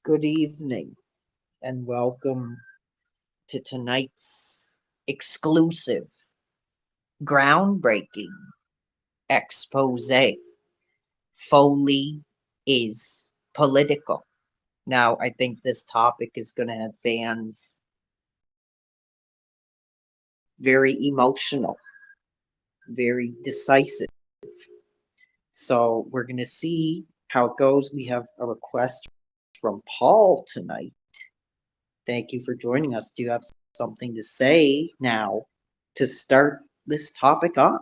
Good evening and welcome to tonight's exclusive, groundbreaking expose. Foley is political. Now, I think this topic is going to have fans very emotional, very decisive. So, we're going to see how it goes. We have a request from Paul tonight. Thank you for joining us. Do you have something to say now to start this topic off?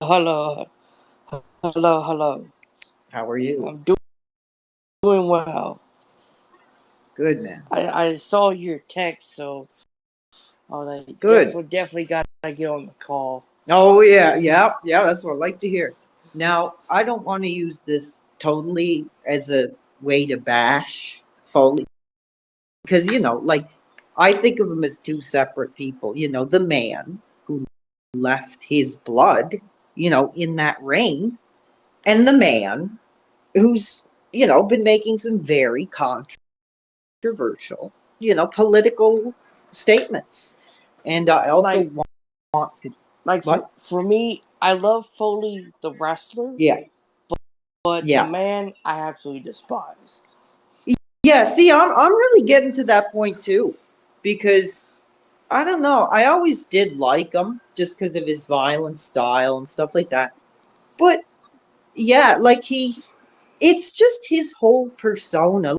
Hello, hello. How are you? I'm doing well. Good, man. I saw your text, so I was like, Good. definitely gotta get on the call. Oh, yeah. That's what I like to hear. Now, I don't want to use this totally as a way to bash Foley because, I think of him as two separate people. The man who left his blood, in that ring, and the man who's, been making some very controversial, political statements. And I also want to. For me, I love Foley the wrestler. Yeah. But the man I absolutely despise. Yeah, see, I'm really getting to that point too, because I don't know. I always did like him just because of his violent style and stuff like that. But yeah, it's just his whole persona.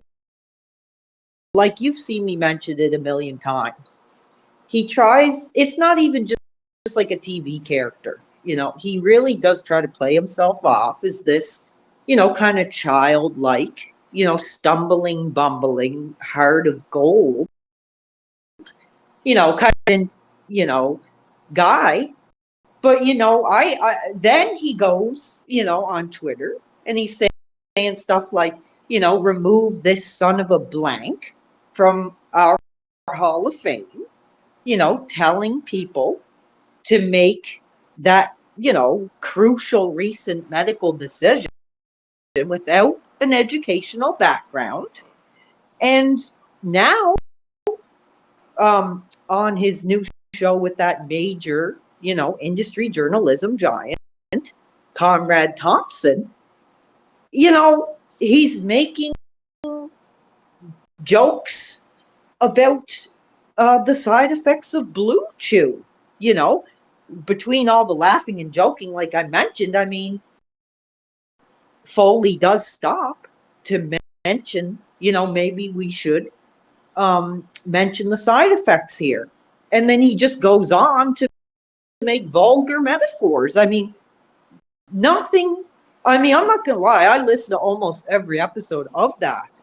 Like you've seen me mention it a million times. He tries. It's not even just like a TV character. He really does try to play himself off as this, kind of childlike, stumbling, bumbling, heart of gold, kind of, guy. But, I then he goes, on Twitter and he's saying stuff like, remove this son of a blank from our Hall of Fame, telling people to make that, crucial recent medical decision without an educational background. And now, on his new show with that major, industry journalism giant, Conrad Thompson, he's making jokes about the side effects of Blue Chew, between all the laughing and joking, like I mentioned, I mean, Foley does stop to mention, maybe we should mention the side effects here. And then he just goes on to make vulgar metaphors. I mean, I'm not going to lie, I listen to almost every episode of that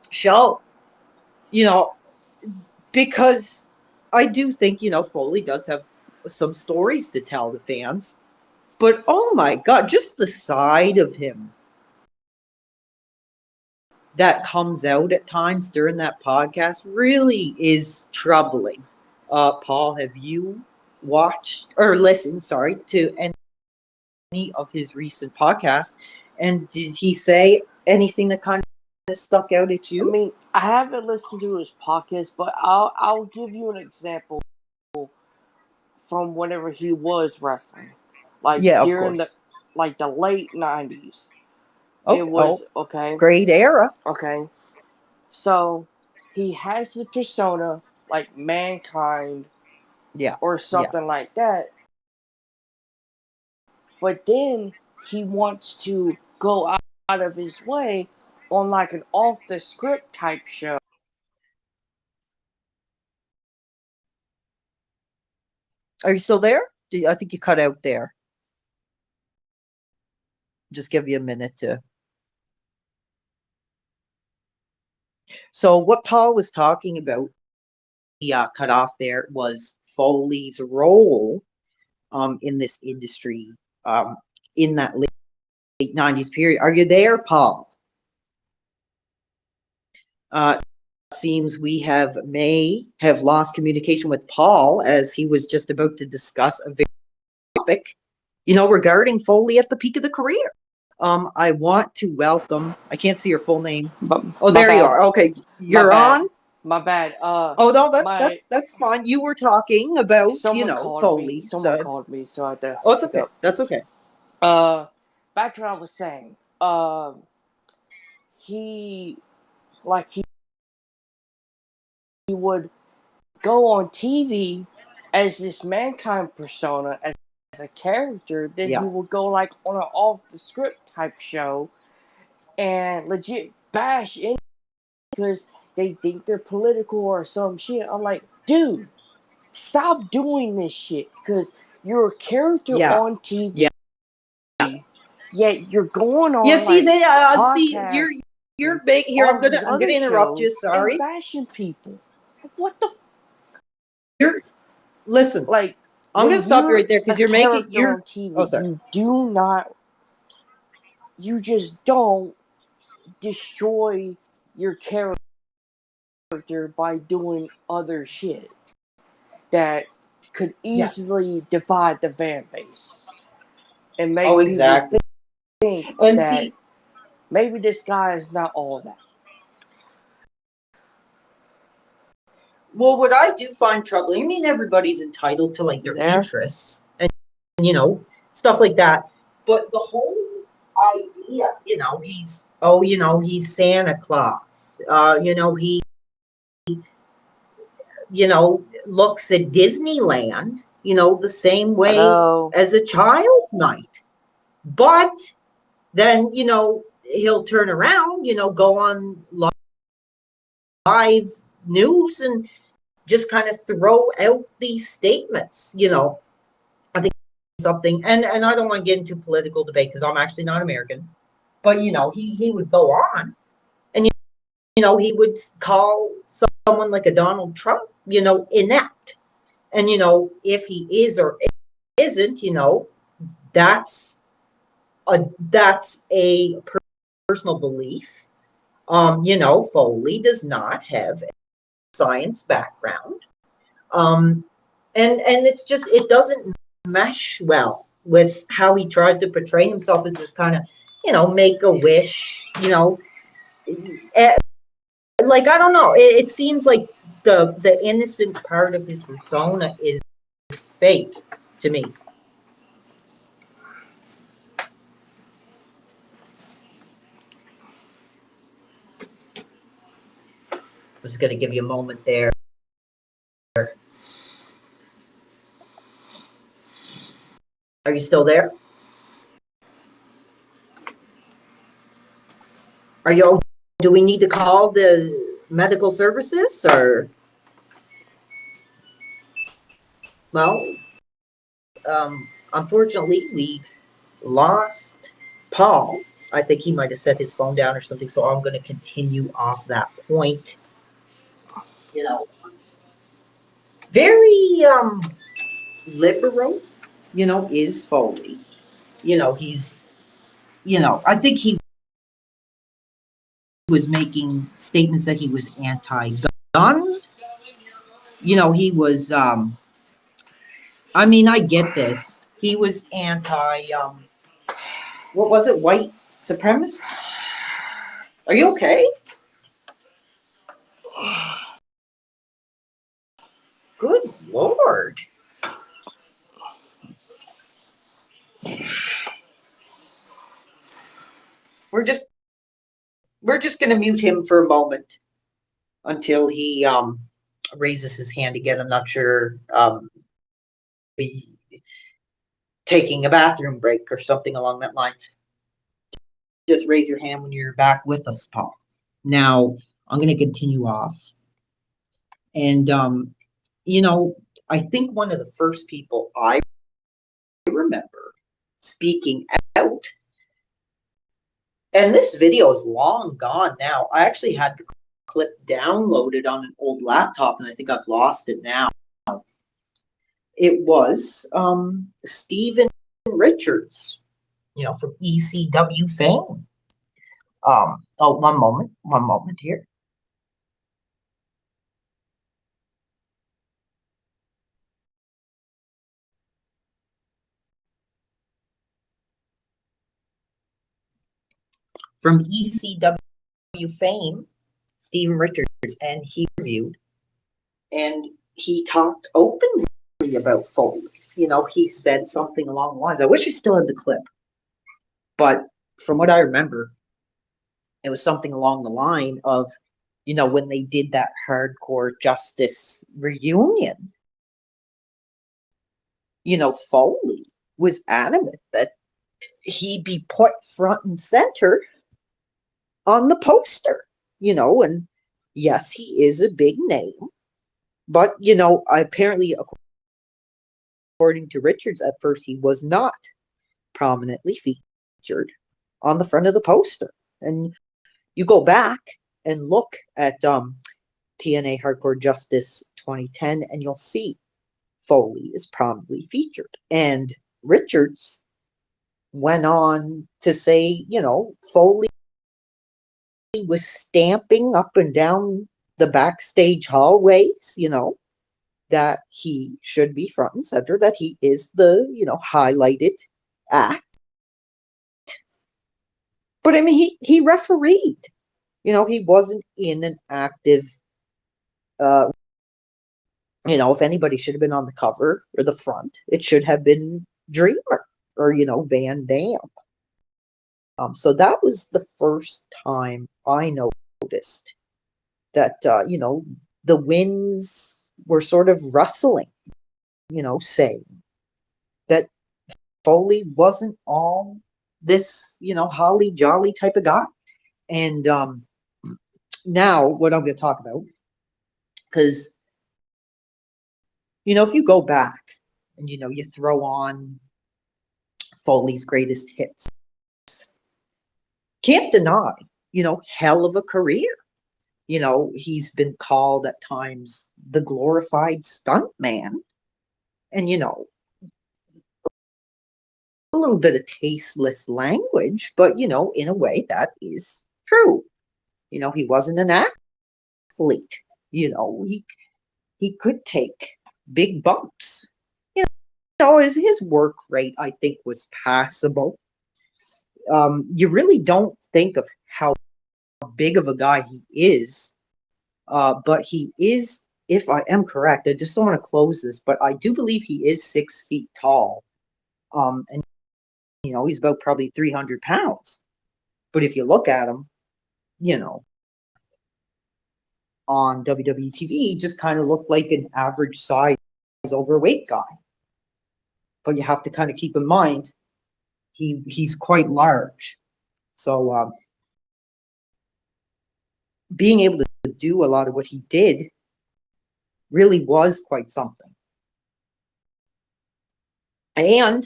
show, because I do think, Foley does have some stories to tell the fans. But oh my God, just the side of him that comes out at times during that podcast really is troubling. Paul, have you watched or listened, to any of his recent podcasts? And did he say anything that kind of stuck out at you? I mean, I haven't listened to his podcast, but I'll give you an example from whenever he was wrestling, during the late 90s. It was okay. Great era. Okay, so he has the persona like Mankind, or something like that. But then he wants to go out of his way on like an off the script type show. Are you still there? I think you cut out there. Just give you a minute to. So what Paul was talking about, he cut off there, was Foley's role in this industry in that late 90s period. Are you there, Paul? Seems we may have lost communication with Paul as he was just about to discuss a very topic regarding Foley at the peak of the career. I want to welcome. I can't see your full name. Oh, there you are. Okay, you're on. My bad. Oh no, that's fine. You were talking about Foley. Someone called me, so I had to. Oh, it's okay. That's okay. Back to what I was saying. He would go on TV as this mankind persona, as a character. Then he would go like on an off the script type show and legit bash in because they think they're political or some shit. I'm like, dude, stop doing this shit because you're a character on TV. Yet you're going on podcasts. You're big here. I'm gonna interrupt you. Sorry. And bashing people. What the? Listen. Like, I'm gonna stop you right there because you're making on TV. Oh, sorry. You do not. You just don't destroy your character by doing other shit that could easily divide the fan base and make people think that maybe this guy is not all that. Well, what I do find troubling, I mean, everybody's entitled to like their interests and stuff like that, but the whole idea, he's Santa Claus, he looks at Disneyland, the same way as a child might, but then he'll turn around, go on live news and just kind of throw out these statements, I think something, and I don't want to get into political debate because I'm actually not American, but he would go on and he would call someone like a Donald Trump, inept, and if he is or isn't, that's a personal belief. Foley does not have science background, and it's just, it doesn't mesh well with how he tries to portray himself as this kind of make a wish, like, I don't know, it seems like the innocent part of his persona is fake to me. I'm just going to give you a moment there. Are you still there? Do we need to call the medical services or? Well, unfortunately, we lost Paul. I think he might have set his phone down or something, so I'm going to continue off that point. Very liberal, is Foley. He's, I think he was making statements that he was anti-guns. He was, I mean, I get this. He was anti, what was it, white supremacists? Are you okay? Good Lord. We're just going to mute him for a moment until he raises his hand again. I'm not sure, taking a bathroom break or something along that line. Just raise your hand when you're back with us, Paul. Now, I'm going to continue off. And, I think one of the first people I remember speaking out, and this video is long gone now. I actually had the clip downloaded on an old laptop, and I think I've lost it now. It was Stephen Richards, from ECW fame. One moment here. from ECW fame, Steven Richards, and he interviewed, and he talked openly about Foley. He said something along the lines. I wish I still had the clip, but from what I remember, it was something along the line of, when they did that Hardcore Justice reunion, Foley was adamant that he be put front and center on the poster, and yes, he is a big name, but, apparently, according to Richards, at first he was not prominently featured on the front of the poster. And you go back and look at TNA Hardcore Justice 2010, and you'll see Foley is prominently featured. And Richards went on to say, Foley was stamping up and down the backstage hallways, that he should be front and center, that he is the, highlighted act. But I mean, he refereed. He wasn't in an active, if anybody should have been on the cover or the front, it should have been Dreamer or, Van Dam. So that was the first time I noticed that, the winds were sort of rustling, saying that Foley wasn't all this, holly jolly type of guy. And now what I'm going to talk about, because, if you go back and, you throw on Foley's greatest hits, can't deny, hell of a career. He's been called at times the glorified stunt man. And, a little bit of tasteless language, but, in a way that is true. He wasn't an athlete. He could take big bumps. His work rate, I think, was passable. You really don't think of how big of a guy he is, but he is, if I am correct, I just don't want to close this, but I do believe he is 6 feet tall. And he's about probably 300 pounds. But if you look at him, on WWE TV, he just kind of looked like an average size overweight guy. But you have to kind of keep in mind, he's quite large. So being able to do a lot of what he did really was quite something. And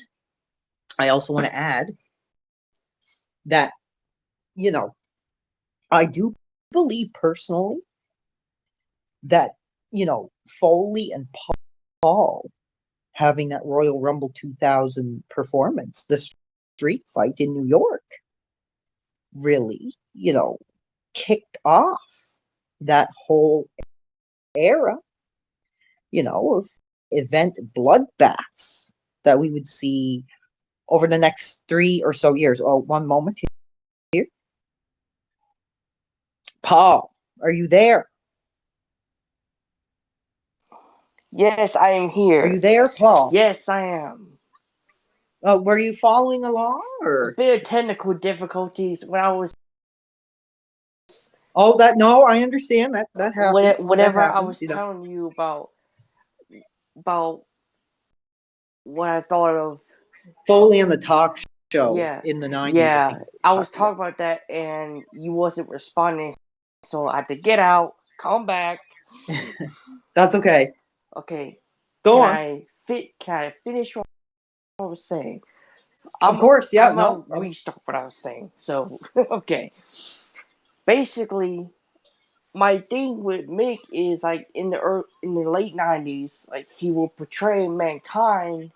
I also want to add that, I do believe personally that, Foley and Paul having that Royal Rumble 2000 performance, the street fight in New York, really, kicked off that whole era, of event bloodbaths that we would see over the next 3 or so years. Oh, one moment here. Paul, are you there? Yes, I am here. Are you there, Paul? Yes, I am. Were you following along, or a bit of technical difficulties when I was? Oh, no, I understand that happens. Whenever I was telling you about what I thought of Foley on the talk show in the 90s. Yeah, I was talking about that, and you wasn't responding, so I had to get out, come back. That's okay. Okay. Go on. Can I finish what I was saying? Of course, yeah. I'm gonna restart what I was saying. So, okay. Basically, my thing with Mick is like in the late 90s, like he will portray Mankind,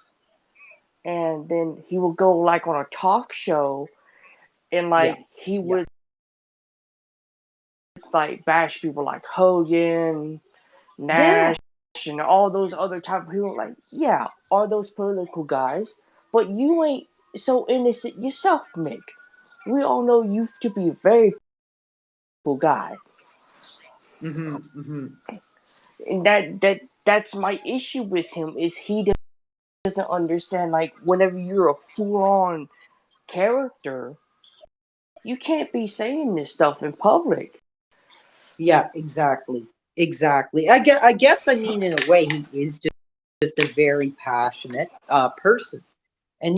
and then he will go like on a talk show, and like he would like bash people like Hogan, Nash, and all those other type of people. Like, all those political guys, but you ain't so innocent yourself, Mick. we all know you to be a very cool guy. And that's my issue with him, is he doesn't understand, like, whenever you're a full-on character, you can't be saying this stuff in public. Yeah, exactly. I guess, I mean, in a way, he is just a very passionate person. And,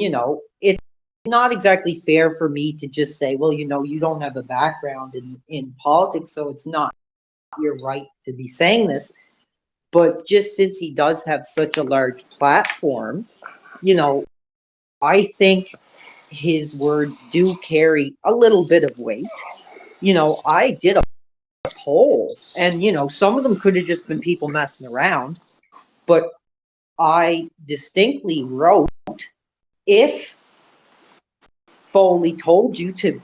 it's not exactly fair for me to just say, well, you don't have a background in politics, so it's not your right to be saying this. But just since he does have such a large platform, I think his words do carry a little bit of weight. I did a poll, and, some of them could have just been people messing around, but I distinctly wrote, if Foley told you to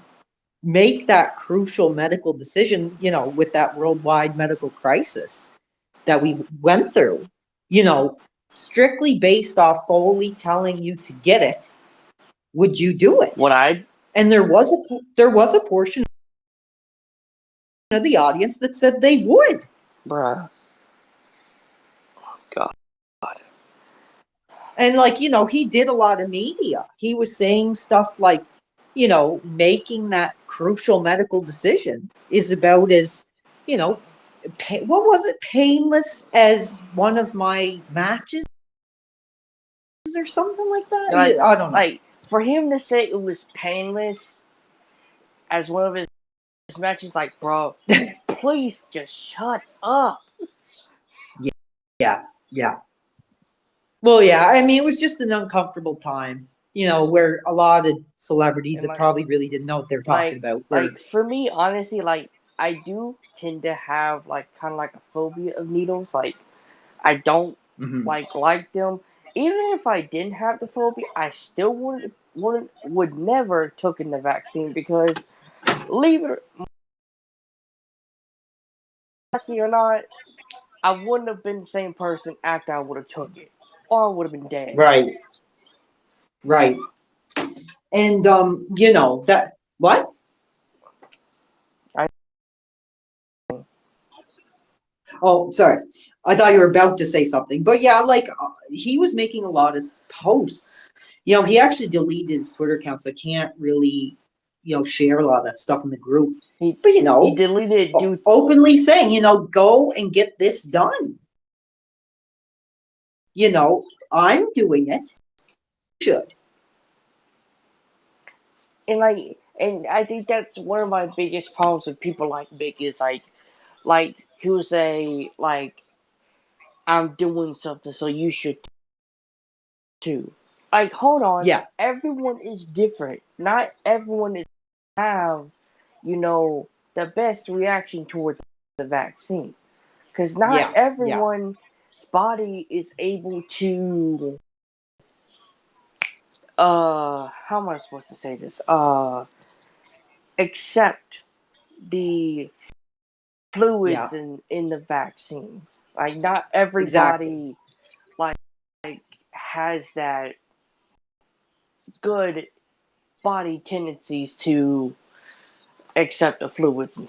make that crucial medical decision, with that worldwide medical crisis that we went through, strictly based off Foley telling you to get it, would you do it? And there was a portion of the audience that said they would. Bruh. God. And, he did a lot of media. He was saying stuff like, making that crucial medical decision is about as, what was it, painless as one of my matches or something like that? I don't know. Like, for him to say it was painless as one of his matches, like, bro, please just shut up. Yeah. Well, yeah, I mean, it was just an uncomfortable time, where a lot of celebrities that probably really didn't know what they were talking about. Like, for me, honestly, like, I do tend to have, like, kind of like a phobia of needles. Like, I don't like them. Even if I didn't have the phobia, I still would never taken the vaccine, because, leave it or not, I wouldn't have been the same person after I would have took it, or I would have been dead. Right. And that what? Oh, sorry. I thought you were about to say something. But yeah, like, he was making a lot of posts. He actually deleted his Twitter account, so I can't really, share a lot of that stuff in the group. But, he deleted it openly saying, go and get this done. I'm doing it. You should. And I think that's one of my biggest problems with people like Mick, is like he'll say, like, I'm doing something, so you should too. Like, hold on. Yeah. Everyone is different. Not everyone is have, the best reaction towards the vaccine. Because not everyone's body is able to, how am I supposed to say this? Accept the fluids in the vaccine. Like, not everybody like has that good body tendencies to accept the fluids.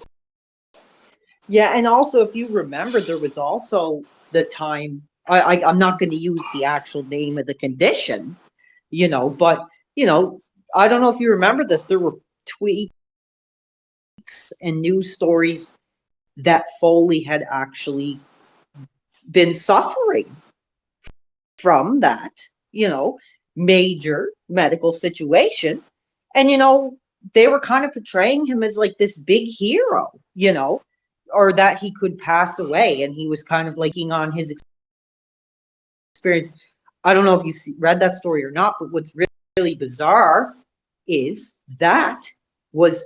Yeah, and also, if you remember, there was also the time, I'm not going to use the actual name of the condition, but, I don't know if you remember this, there were tweets and news stories that Foley had actually been suffering from that, major medical situation. And, they were kind of portraying him as like this big hero, or that he could pass away. And he was kind of like on his experience. I don't know if you read that story or not, but what's really bizarre is that was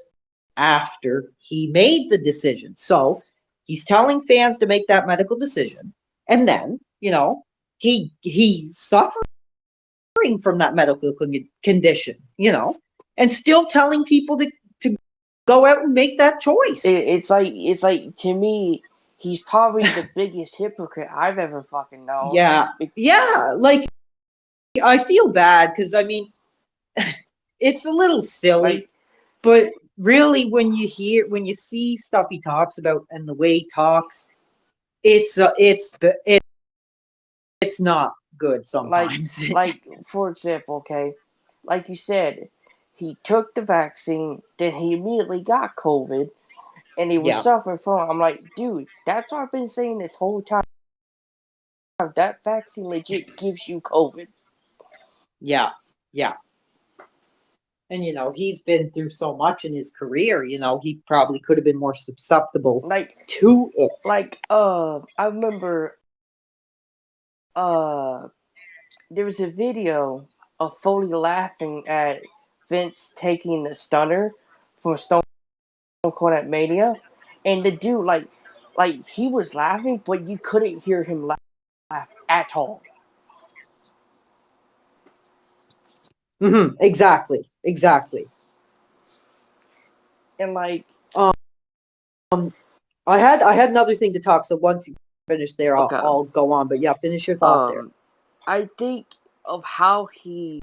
after he made the decision. So he's telling fans to make that medical decision. And then, he's suffering from that medical condition, and still telling people to go out and make that choice. It's like, to me, he's probably the biggest hypocrite I've ever fucking known. Yeah. Like, I feel bad because, I mean, it's a little silly. But really, when you see stuff he talks about and the way he talks, it's not good sometimes. Like for example, okay, like you said, he took the vaccine, then he immediately got COVID, and he was suffering from it. I'm like, dude, that's what I've been saying this whole time. That vaccine legit gives you COVID. Yeah. And he's been through so much in his career. He probably could have been more susceptible to it. I remember there was a video of Foley laughing at Vince taking the stunner from Stone Cold at Mania, and the dude like he was laughing, but you couldn't hear him laugh at all. Mm-hmm. Exactly. And like, I had another thing to talk. So once you finish there, I'll go on. But yeah, finish your thought there. I think of how his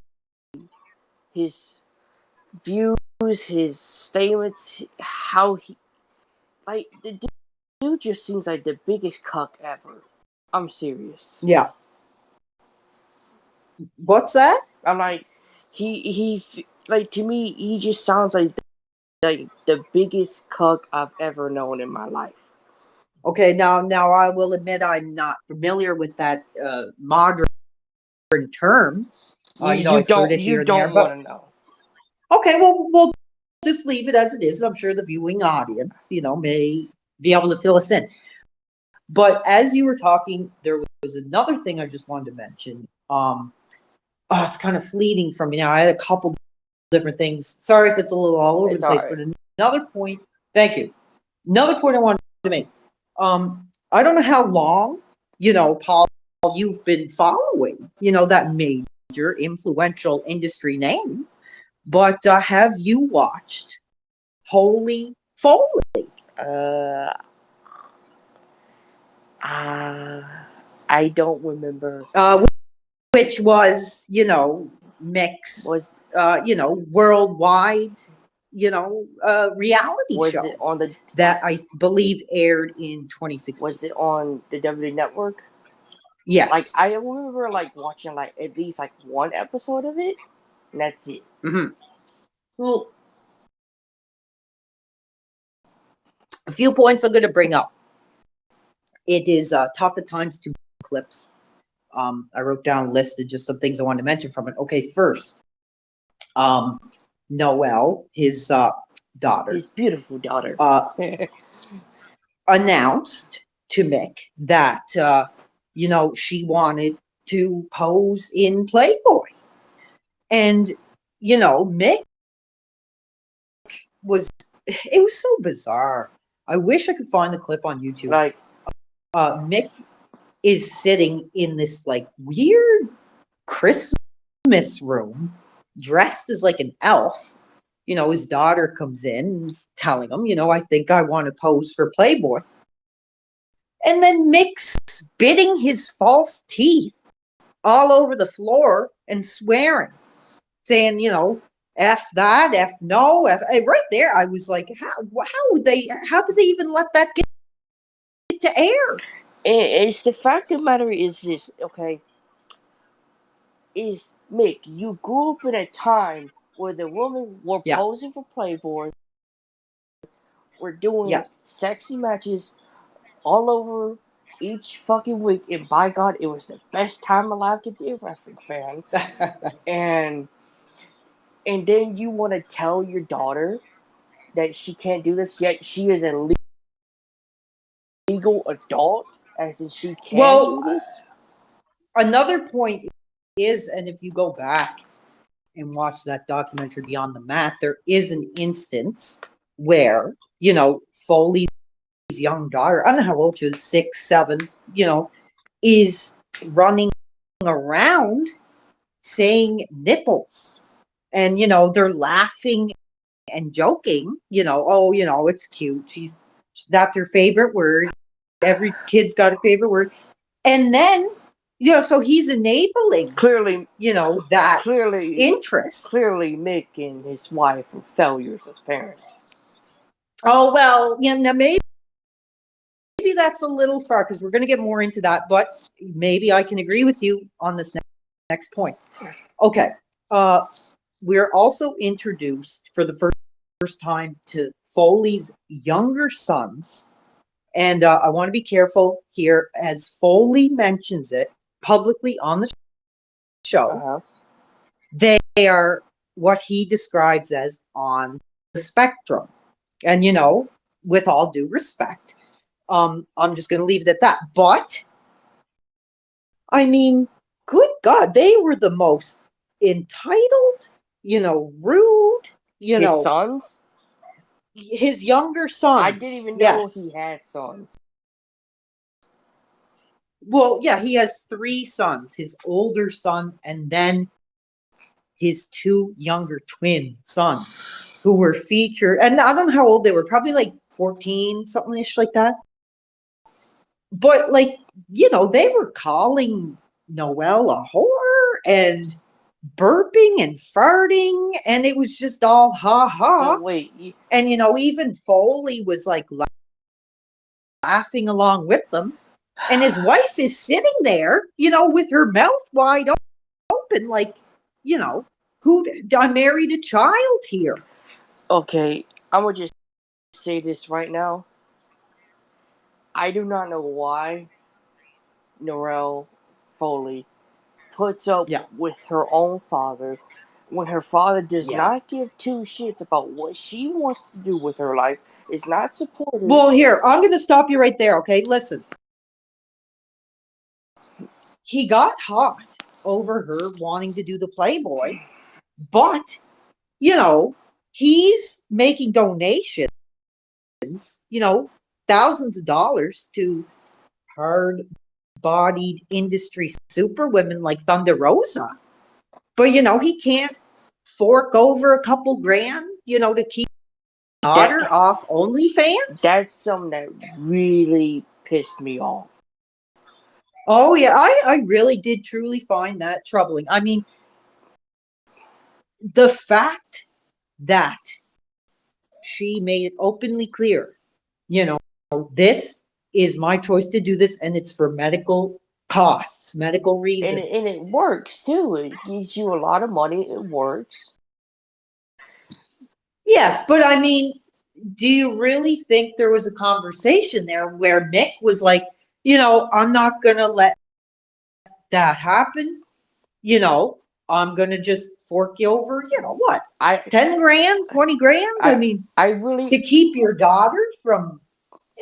views, his statements, how he like the dude just seems like the biggest cuck ever. I'm serious. Yeah. What's that? I'm like, he like, to me, he just sounds like the biggest cuck I've ever known in my life. Okay, now I will admit I'm not familiar with that modern term. You don't want to know. Okay, well, we'll just leave it as it is. I'm sure the viewing audience, may be able to fill us in. But as you were talking, there was another thing I just wanted to mention. It's kind of fleeting from me now. I had a couple different things. Sorry if it's a little all over the place, but another point. Thank you. Another point I wanted to make. I don't know how long, Paul, you've been following, that major influential industry name, but have you watched Foley? I don't remember. Which was, mixed, worldwide, reality was show. Was it on that I believe aired in 2016? Was it on the WWE Network? Yes. Like, I remember watching at least one episode of it, and that's it. Mm-hmm. Well, a few points I'm going to bring up. It is tough at times to clips. I wrote down a list of just some things I wanted to mention from it. Okay, first, Noelle, his daughter, his beautiful daughter, announced to Mick that she wanted to pose in Playboy, and Mick it was so bizarre. I wish I could find the clip on YouTube. Mick is sitting in this weird Christmas room, dressed as an elf. His daughter comes in and is telling him, I think I want to pose for Playboy. And then Mick's spitting his false teeth all over the floor and swearing, saying, F that, F no, F. Right there, I was like, how did they even let that get to air? It's the fact of the matter is this, okay? Is Mick, you grew up in a time where the women were posing for Playboy, were doing sexy matches all over each fucking week, and by God, it was the best time alive to be a wrestling fan. and then you want to tell your daughter that she can't do this, yet she is a legal adult, as in she can do this? Another point is, and if you go back and watch that documentary Beyond the Mat, there is an instance where, Foley's young daughter, I don't know how old she was, 6, 7, is running around saying nipples. And, they're laughing and joking, oh, it's cute. That's her favorite word. Every kid's got a favorite word. And then Yeah, so he's enabling, clearly, that interest. Clearly, Mick and his wife are failures as parents. Oh, well, maybe that's a little far because we're going to get more into that, but maybe I can agree with you on this next point. Okay. We're also introduced for the first time to Foley's younger sons. And I want to be careful here as Foley mentions it publicly on the show. They are what he describes as on the spectrum. And, with all due respect, I'm just going to leave it at that. But, I mean, good God, they were the most entitled, rude, His sons? His younger sons. I didn't even know he had sons. Well, yeah, he has 3 sons. His older son and then his 2 younger twin sons who were featured. And I don't know how old they were. Probably like 14, something-ish like that. But, they were calling Noelle a whore and burping and farting. And it was just all ha-ha. So wait. And, even Foley was, laughing along with them. And his wife is sitting there, with her mouth wide open, I married a child here. Okay, I'm going to just say this right now. I do not know why Noelle Foley puts up with her own father when her father does not give 2 shits about what she wants to do with her life, is not supportive. Well, here, I'm going to stop you right there, okay? Listen. He got hot over her wanting to do the Playboy, but, he's making donations, thousands of dollars to hard-bodied industry superwomen like Thunder Rosa. But, he can't fork over a couple grand, to keep daughter off OnlyFans. That's something that really pissed me off. Oh, yeah, I really did truly find that troubling. I mean, the fact that she made it openly clear, this is my choice to do this, and it's for medical costs, medical reasons. And it works, too. It gives you a lot of money. It works. Yes, but I mean, do you really think there was a conversation there where Mick was like, I'm not going to let that happen. I'm going to just fork you over, what? 10 grand, 20 grand? I mean, to keep your daughter from,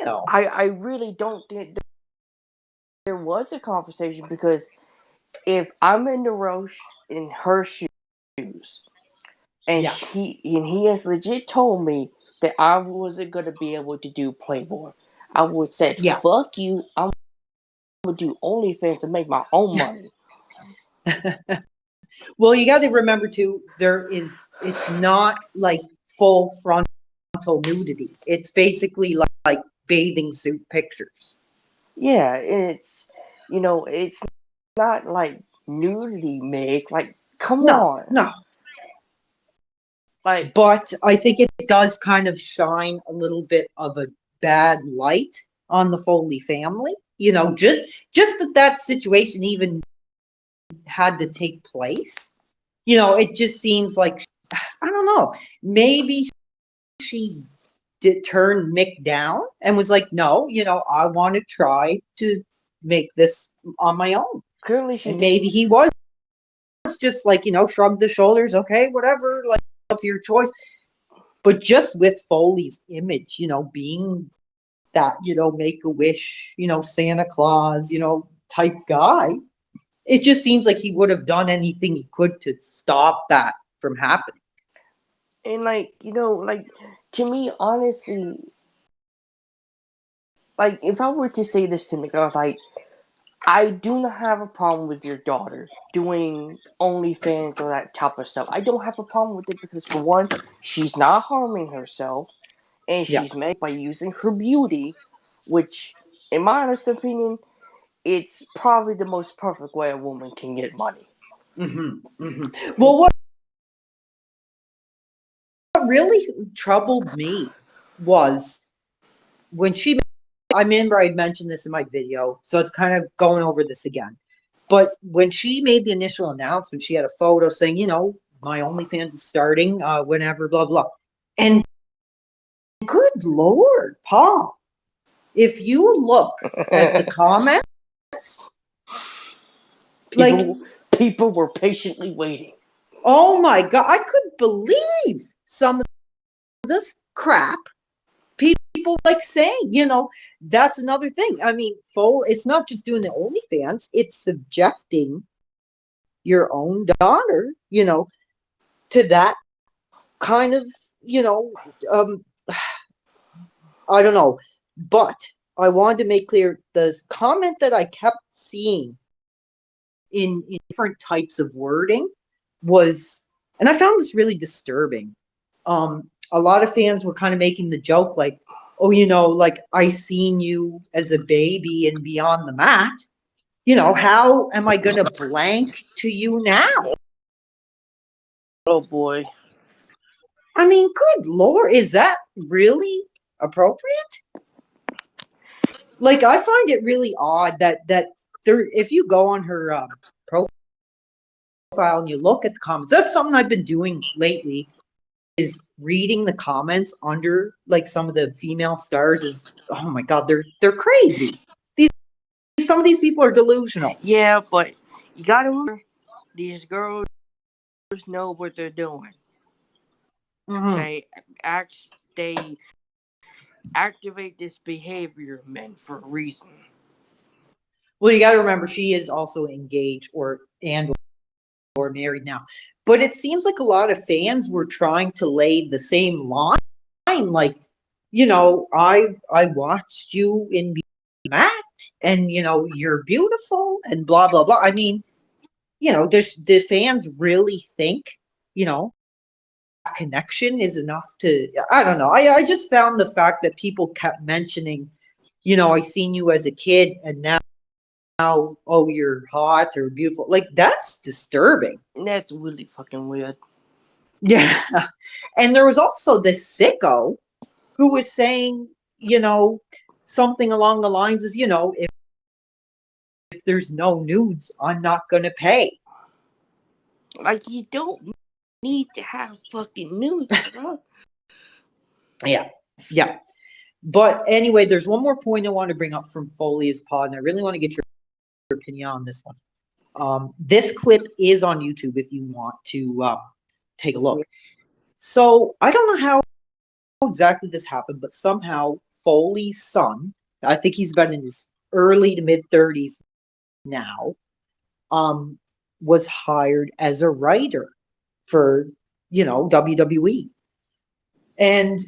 I really don't think there was a conversation, because if I'm in her shoes, and he has legit told me that I wasn't going to be able to do Playboy, I would say, fuck you, I'm going to do OnlyFans and make my own money. Well, you got to remember too, it's not like full frontal nudity. It's basically like bathing suit pictures. Yeah, it's, it's not like nudity, Mick. Like, come on. No. But I think it does kind of shine a little bit of a bad light on the Foley family. Just that situation even had to take place. It just seems like, I don't know, maybe she did turn Mick down and was like, no, I want to try to make this on my own. Clearly she did. Maybe he was just like, shrugged the shoulders. Okay, whatever, like, it's your choice. But just with Foley's image, being that, Make-A-Wish, Santa Claus, type guy, it just seems like he would have done anything he could to stop that from happening. And to me, honestly, if I were to say this to Mick, I was like, I do not have a problem with your daughter doing OnlyFans or that type of stuff. I don't have a problem with it because, for one, she's not harming herself, and she's made by using her beauty, which, in my honest opinion, it's probably the most perfect way a woman can get money. Well, what really troubled me was when she, I remember I mentioned this in my video, so it's kind of going over this again. But when she made the initial announcement, she had a photo saying, my OnlyFans is starting whenever, blah, blah. And good Lord, Paul, if you look at the comments, people were patiently waiting. Oh my God, I couldn't believe some of this crap people like saying, that's another thing. I mean, it's not just doing the OnlyFans, it's subjecting your own daughter, to that kind of, I don't know. But I wanted to make clear the comment that I kept seeing in different types of wording was, and I found this really disturbing. A lot of fans were kind of making the joke like, oh, like I seen you as a baby and beyond the mat. How am I going to blank to you now? Oh boy. I mean, good Lord, is that really appropriate? Like, I find it really odd that there, if you go on her profile and you look at the comments, that's something I've been doing lately, is reading the comments under like some of the female stars. Is, oh my God, they're crazy. Some of these people are delusional. Yeah, but you gotta remember, these girls know what they're doing. They activate this behavior meant for a reason. Well, you got to remember, she is also engaged or married now. But it seems like a lot of fans were trying to lay the same line, like, I watched you in Matt, and you're beautiful, and blah blah blah. I mean, the fans really think, connection is enough to, I don't know. I just found the fact that people kept mentioning, I seen you as a kid, and now, oh, you're hot or beautiful. Like, that's disturbing. That's really fucking weird. Yeah. And there was also this sicko who was saying, something along the lines is, if there's no nudes, I'm not going to pay. Like, you don't need to have fucking nudes, bro. Yeah. But anyway, there's one more point I want to bring up from Foley's pod, and I really want to get your opinion on this one. This clip is on YouTube if you want to take a look. So I don't know how exactly this happened, but somehow Foley's son, I think he's been in his early to mid 30s now, was hired as a writer for, WWE. And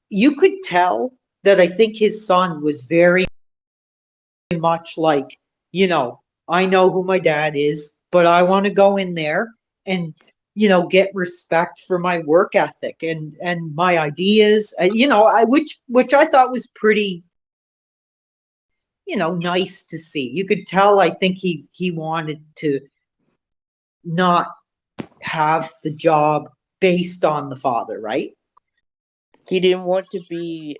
you could tell that I think his son was very much like, I know who my dad is, but I want to go in there and, get respect for my work ethic and my ideas, which I thought was pretty, nice to see. You could tell, I think he wanted to not have the job based on the father, right? He didn't want to be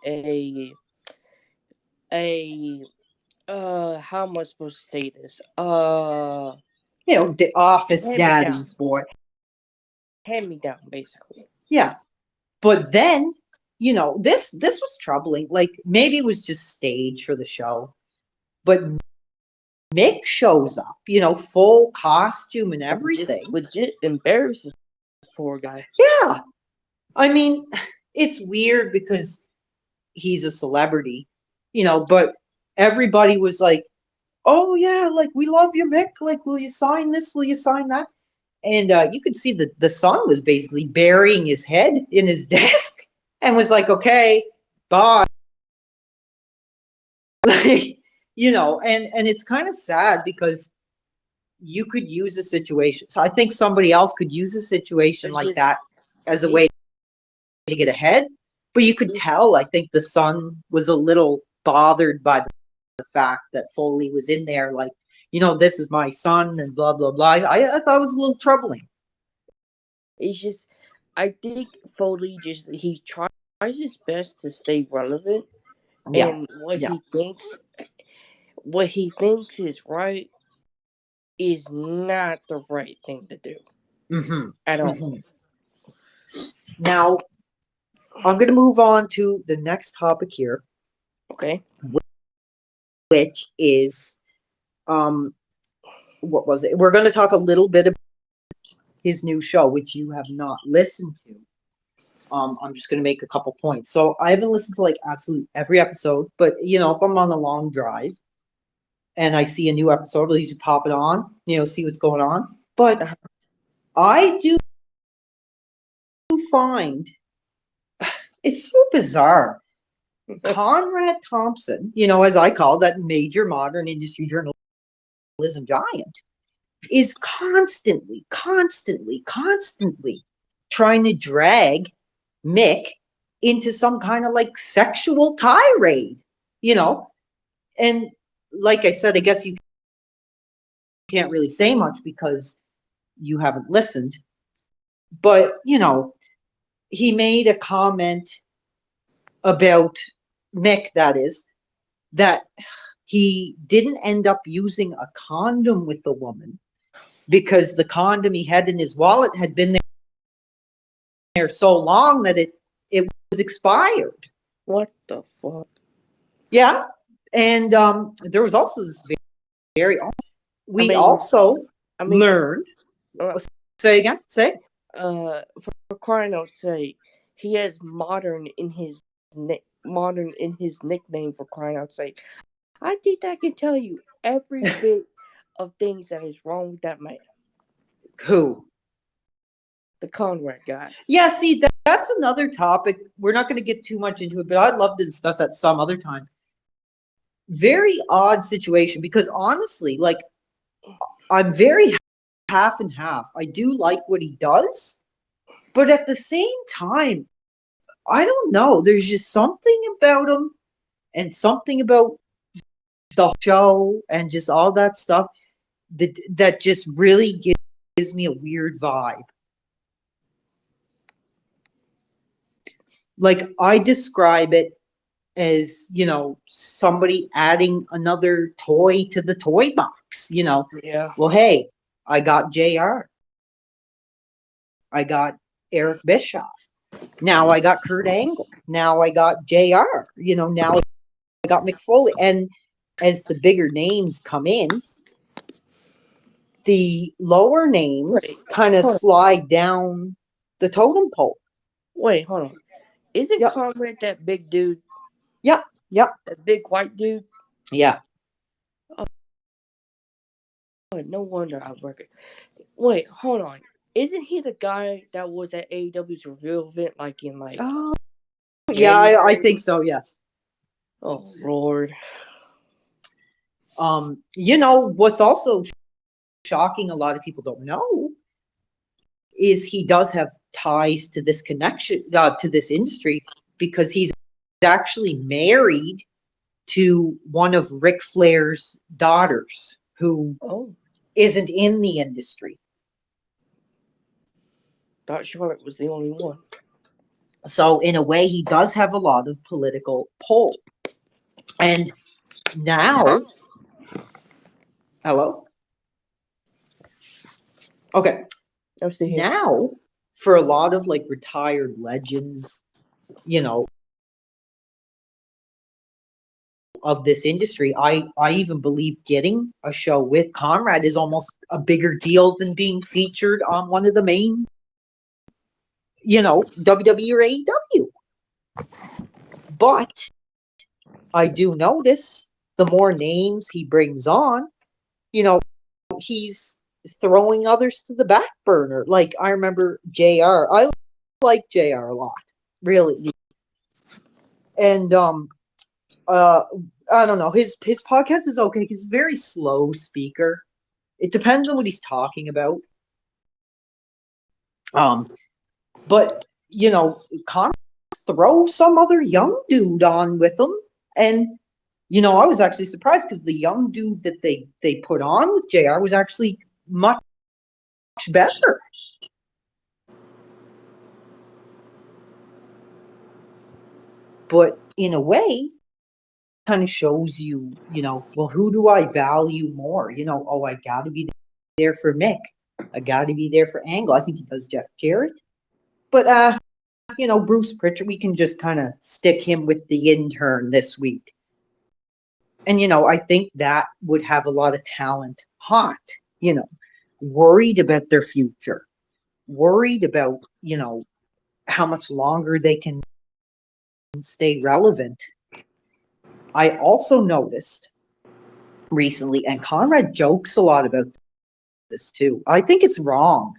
how am I supposed to say this? The office daddy's boy. Hand me down, basically. Yeah. But then, this was troubling. Like, maybe it was just stage for the show, but Mick shows up, full costume and everything. Just legit embarrasses this poor guy. Yeah. I mean, it's weird because he's a celebrity, but everybody was like, oh yeah, like, we love you, Mick. Like, will you sign this? Will you sign that? And you could see the son was basically burying his head in his desk and was like, okay, bye. And it's kind of sad because you could use a situation. So I think somebody else could use a situation like that as a way to get ahead. But you could tell, I think the son was a little bothered by fact that Foley was in there, like, this is my son and blah, blah, blah. I thought it was a little troubling. It's just, I think Foley he tries his best to stay relevant. Yeah. And what he thinks is right is not the right thing to do. At all. Now, I'm going to move on to the next topic here. Okay. Which is, what was it? We're going to talk a little bit about his new show, which you have not listened to. I'm just going to make a couple points. So I haven't listened to like absolutely every episode, but if I'm on a long drive and I see a new episode, I'll usually pop it on, see what's going on. But I do find it's so bizarre. Conrad Thompson, as I call that major modern industry journalism giant, is constantly trying to drag Mick into some kind of like sexual tirade, and like I said, I guess you can't really say much because you haven't listened, but he made a comment about Mick, that he didn't end up using a condom with the woman because the condom he had in his wallet had been there so long that it was expired. What the fuck? Yeah. And there was also this we also learned. Say again. Say. For crying out sake, he has modern in his nickname, for crying out sake. I think I can tell you every bit of things that is wrong with that man. Who? The Conrad guy. Yeah, see, that's another topic. We're not going to get too much into it, but I'd love to discuss that some other time. Very odd situation because honestly, like, I'm very half and half. I do like what he does, but at the same time, I don't know. There's just something about him and something about the show and just all that stuff that just really gives me a weird vibe. Like, I describe it as, somebody adding another toy to the toy box, Yeah. Well, hey, I got JR. I got Eric Bischoff. Now I got Kurt Angle. Now I got JR. Now I got Mick Foley. And as the bigger names come in, the lower names kind of slide down the totem pole. Wait, hold on. Isn't Conrad that big dude? Yep. That big white dude? Yeah. Oh, no wonder I reckon. Wait, hold on. Isn't he the guy that was at AEW's reveal event, Oh, yeah, I think so. Yes. Oh Lord. What's also shocking, a lot of people don't know, is he does have ties to this connection to this industry because he's actually married to one of Ric Flair's daughters who isn't in the industry. Thought Charlotte was the only one. So in a way, he does have a lot of political pull. And now, hello? Okay. Now, for a lot of like retired legends, of this industry, I even believe getting a show with Conrad is almost a bigger deal than being featured on one of the main, WWE or AEW. But I do notice the more names he brings on, he's throwing others to the back burner. Like, I remember JR. I like JR a lot, really. And I don't know. His podcast is okay because he's a very slow speaker. It depends on what he's talking about. But Conrad throw some other young dude on with him, and I was actually surprised because the young dude that they put on with JR was actually much better. But in a way, kind of shows you, well, who do I value more? I got to be there for Mick. I got to be there for Angle. I think he does Jeff Jarrett. But, Bruce Pritchard, we can just kind of stick him with the intern this week. And, I think that would have a lot of talent hot, worried about their future, worried about, how much longer they can stay relevant. I also noticed recently, and Conrad jokes a lot about this too. I think it's wrong.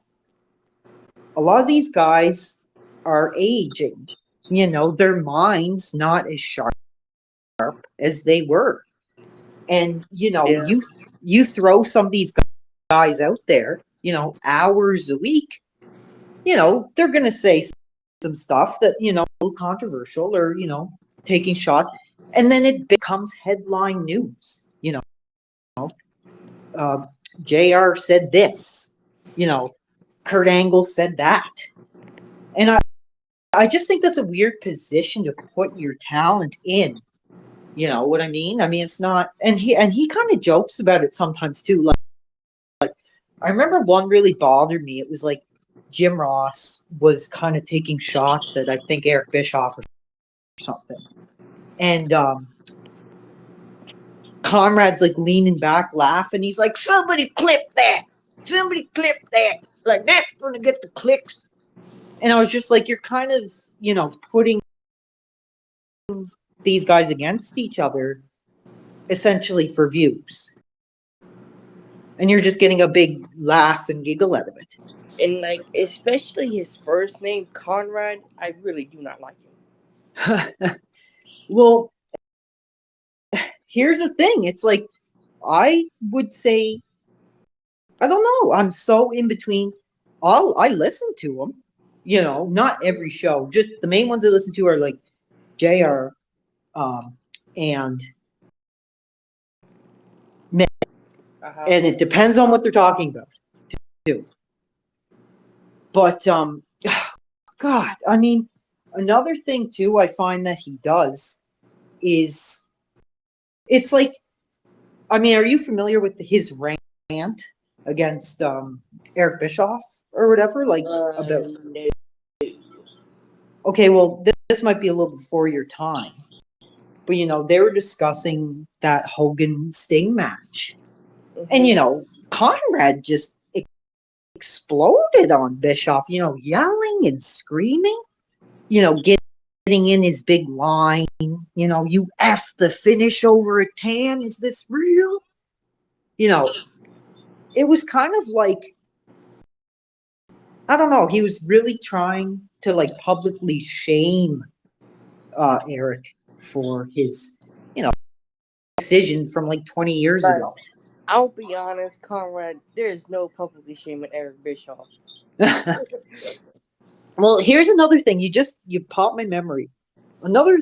A lot of these guys are aging. Their minds not as sharp as they were. And, you throw some of these guys out there, hours a week, they're going to say some stuff that, controversial or, taking shots. And then it becomes headline news, JR said this, Kurt Angle said that. And I just think that's a weird position to put your talent in. You know what I mean? I mean, it's not, and he kind of jokes about it sometimes too. Like I remember one really bothered me. It was like Jim Ross was kind of taking shots at, I think, Eric Bischoff or something. And Conrad's like leaning back, laughing. He's like, somebody clip that. Somebody clip that. Like, that's going to get the clicks. And I was just like, you're kind of, putting these guys against each other essentially for views. And you're just getting a big laugh and giggle out of it. And, like, especially his first name, Conrad, I really do not like him. Well, here's the thing. It's like, I would say, I don't know. I'm so in between. I listen to them, not every show. Just the main ones I listen to are like JR and Mick. And it depends on what they're talking about, too. But, God, I mean, another thing, too, I find that he does is, it's like, I mean, are you familiar with his rant against Eric Bischoff or whatever? Like, about. No. Okay, well, this might be a little before your time. But, they were discussing that Hogan-Sting match. Mm-hmm. And, Conrad just exploded on Bischoff, yelling and screaming, getting in his big line, you F the finish over a tan. Is this real? It was kind of like, I don't know. He was really trying to like publicly shame Eric for his, decision from like 20 years ago. I'll be honest, Conrad, there's no publicly shaming Eric Bischoff. Well, here's another thing. You popped my memory. Another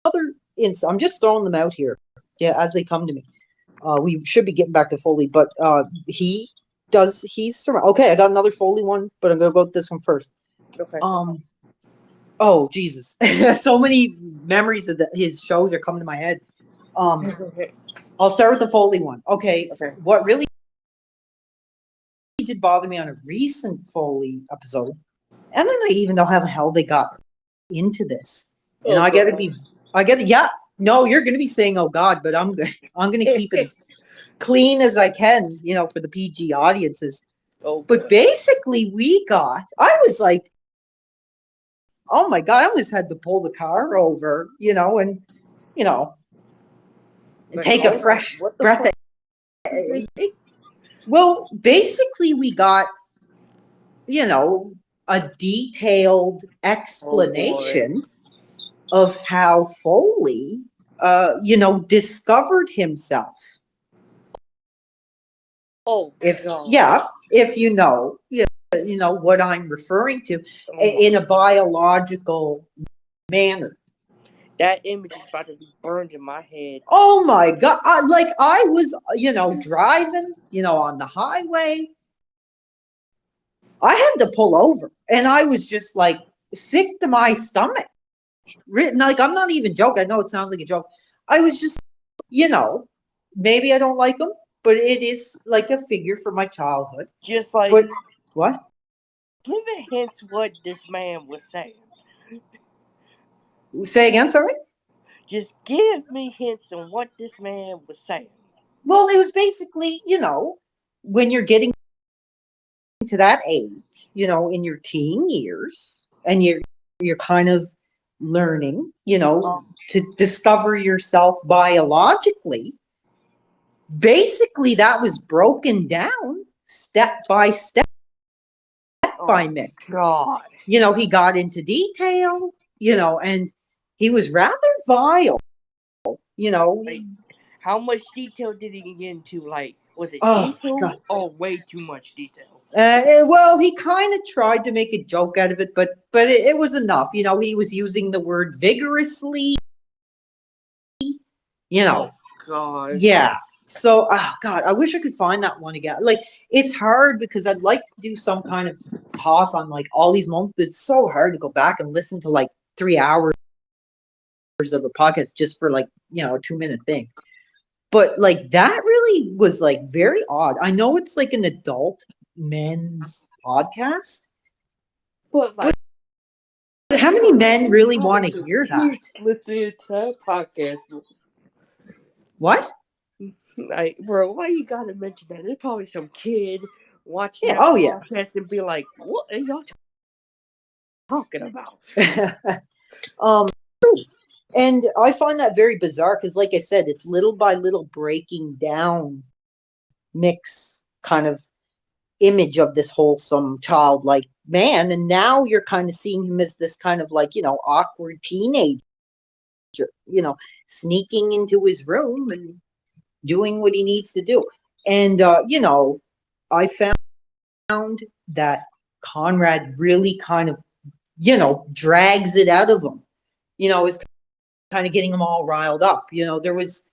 I'm just throwing them out here. Yeah, as they come to me. We should be getting back to Foley, but he's okay. I got another Foley one, but I'm gonna go with this one first. Okay. Oh Jesus! So many memories of his shows are coming to my head. I'll start with the Foley one. Okay. What really did bother me on a recent Foley episode, I don't even know how the hell they got into this. And no, you're gonna be saying, "Oh God," but I'm gonna keep it as clean as I can, for the PG audiences. But basically, I was like, oh my God, I almost had to pull the car over, and take a fresh breath. Well, basically, we got, a detailed explanation of how Foley, discovered himself. If you know what I'm referring to in a biological manner. That image is about to be burned in my head. Oh my God. I was, driving, on the highway. I had to pull over and I was just like sick to my stomach. Like, I'm not even joking. I know it sounds like a joke. I was just, maybe I don't like him, but it is like a figure from my childhood. Just like, but what? Give a hint what this man was saying. Say again, sorry? Just give me hints on what this man was saying. Well, it was basically, when you're getting to that age, in your teen years, and you're kind of learning, to discover yourself biologically. Basically, that was broken down step by step by Mick. God. He got into detail, and he was rather vile, Like, how much detail did he get into? Like, was it detail God. or way too much detail? Well, he kind of tried to make a joke out of it, but it was enough. He was using the word vigorously. Oh, God. Yeah. So, God, I wish I could find that one again. Like, it's hard because I'd like to do some kind of talk on like all these moments, but it's so hard to go back and listen to like 3 hours of a podcast just for like, a 2-minute thing. But like that really was like very odd. I know it's like an adult men's podcast, but how many men really want to hear that? Listening to that podcast. What? Like, bro, why you gotta mention that? There's probably some kid watching that podcast and be like, "What are y'all talking about?" And I find that very bizarre because, like I said, it's little by little breaking down Mick's kind of image of this wholesome childlike man, and now you're kind of seeing him as this kind of like awkward teenager, sneaking into his room and doing what he needs to do. And I found that Conrad really kind of drags it out of him, is kind of getting him all riled up. There was,